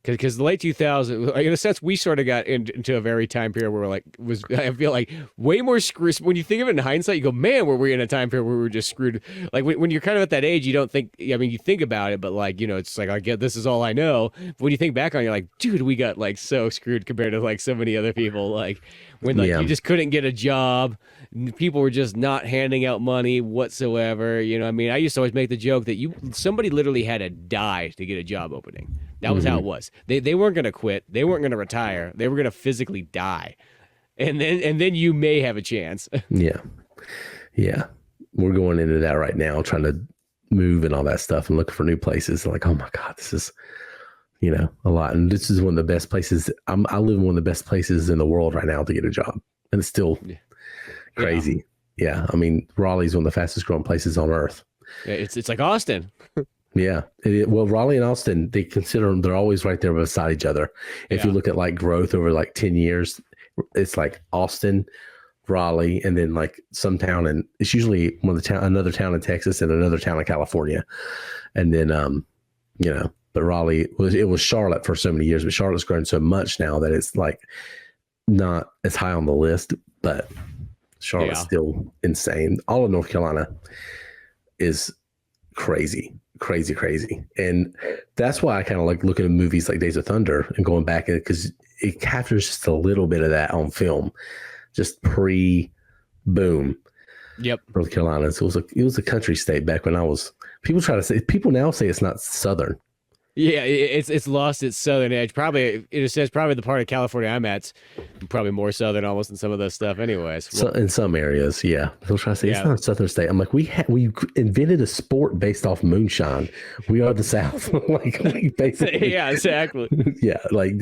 Because the late 2000s, in a sense, we sort of got into a very time period where I feel like way more screwed. When you think of it in hindsight, you go, man, were we in a time period where we were just screwed? Like when you're kind of at that age, you don't think, I mean, you think about it, but like, it's like, I get this is all I know. But when you think back on it, you're like, dude, we got like so screwed compared to like so many other people. Like when like you just couldn't get a job. People were just not handing out money whatsoever. I mean, I used to always make the joke that somebody literally had to die to get a job opening. That was how it was. They weren't going to quit. They weren't going to retire. They were going to physically die. And then you may have a chance. Yeah. We're going into that right now, trying to move and all that stuff and looking for new places. Like, oh my God, this is, a lot. And this is one of the best places. I live in one of the best places in the world right now to get a job. And it's still crazy. Yeah. I mean, Raleigh's one of the fastest growing places on earth. Yeah, it's like Austin. Yeah. Well, Raleigh and Austin, they consider them, they're always right there beside each other. If you look at like growth over like 10 years, it's like Austin, Raleigh, and then like some town, and it's usually another town in Texas and another town in California. And then, but Raleigh it was Charlotte for so many years, but Charlotte's grown so much now that it's like not as high on the list, but Charlotte's still insane. All of North Carolina is crazy. And that's why I kind of like looking at movies like Days of Thunder and going back, because it captures just a little bit of that on film, just pre-boom. Yep. North Carolina. So it was a country state back when people now say it's not Southern. Yeah, it's lost its southern edge. Probably, it says probably the part of California I'm at's probably more southern almost than some of this stuff anyways. So in some areas, yeah. They'll try to say it's not a southern state. I'm like, we invented a sport based off moonshine. We are the South. like basically. Yeah, exactly. Yeah, like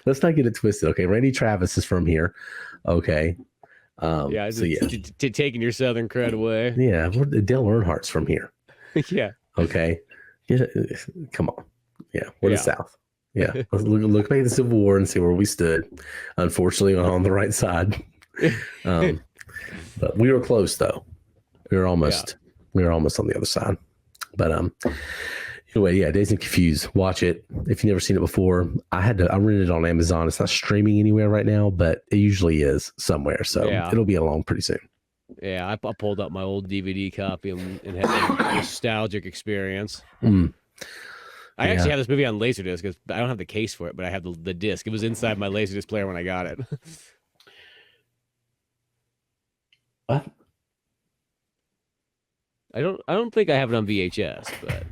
let's not get it twisted. Okay, Randy Travis is from here. Okay. Taking your southern cred away. Yeah, Dale Earnhardt's from here. Yeah. Okay. Come on. Yeah, we're the South. Yeah, let's look back at the Civil War and see where we stood. Unfortunately, on the right side, but we were close though. We were almost on the other side. But anyway, Dazed and Confused. Watch it if you've never seen it before. I rented it on Amazon. It's not streaming anywhere right now, but it usually is somewhere. So it'll be along pretty soon. Yeah, I pulled up my old DVD copy and had a nostalgic experience. I actually have this movie on Laserdisc because I don't have the case for it, but I have the disc. It was inside my Laserdisc player when I got it. What? I don't think I have it on VHS, but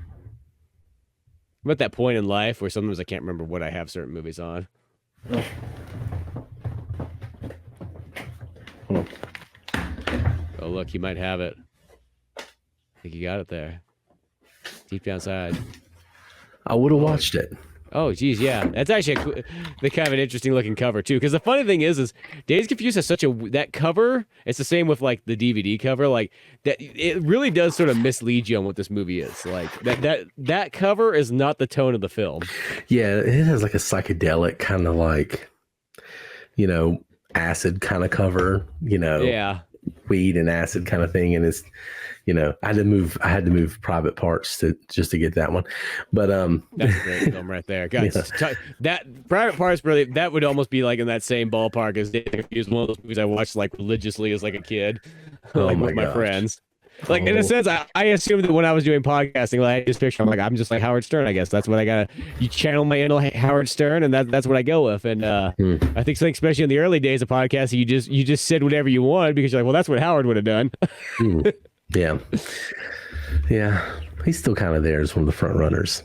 I'm at that point in life where sometimes I can't remember what I have certain movies on. Oh, look, you might have it. I think you got it there. Deep down inside. I would have watched it. Oh, geez, yeah. That's actually the kind of an interesting looking cover, too. Because the funny thing is Dazed Confused has that cover, it's the same with, like, the DVD cover. Like, that it really does sort of mislead you on what this movie is. Like, that cover is not the tone of the film. Yeah, it has, like, a psychedelic kind of, like, acid kind of cover, Yeah. Weed and acid kind of thing, and it's I had to move private parts to get that one, but that's a great film right there, guys. That Private Parts really, that would almost be like in that same ballpark as it was one of those movies I watched like religiously as like a kid, with my friends. Like in a sense, I assumed that when I was doing podcasting, like I just picture, I'm just like Howard Stern. I guess that's what I gotta. You channel my inner Howard Stern, and that's what I go with. And I think, especially in the early days of podcasting, you just said whatever you wanted because you're like, well, that's what Howard would have done. Yeah, he's still kind of there as one of the front runners.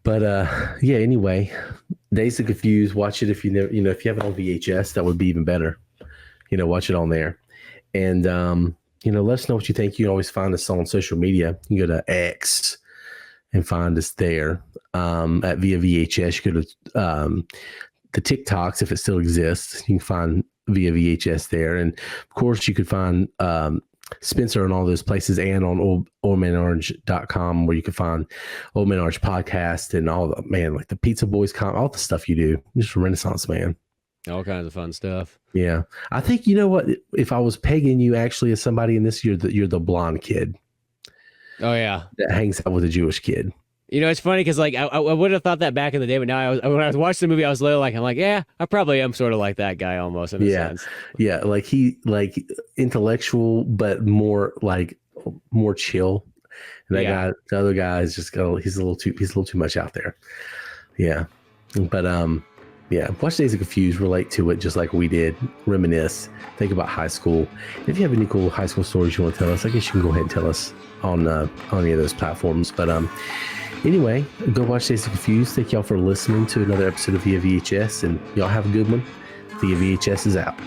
But anyway, Dazed and Confused. Watch it if you never, if you have it on VHS, that would be even better. Watch it on there. And, let us know what you think. You can always find us on social media. You can go to X and find us there at Via VHS. You go to the TikToks, if it still exists. You can find Via VHS there. And, of course, you could find Spencer and all those places and on oldmanorange.com where you can find Old Man Orange podcast and all like the Pizza Boys, all the stuff you do. Just a Renaissance man. All kinds of fun stuff. Yeah. I think, what, if I was pegging you actually as somebody in this, you're the blonde kid. Oh, yeah. That hangs out with a Jewish kid. You know, it's funny because like I would have thought that back in the day, but now when I was watching the movie, I was literally like, I'm like, yeah, I probably am sort of like that guy almost in a sense. Yeah, like he intellectual, but more chill. And that guy, the other guy is just he's a little too much out there. Yeah, but watch Dazed and Confused, relate to it just like we did, reminisce, think about high school. If you have any cool high school stories you want to tell us, I guess you can go ahead and tell us on any of those platforms. But anyway, go watch Dazed and Confused. Thank y'all for listening to another episode of Via VHS, and y'all have a good one. Via VHS is out.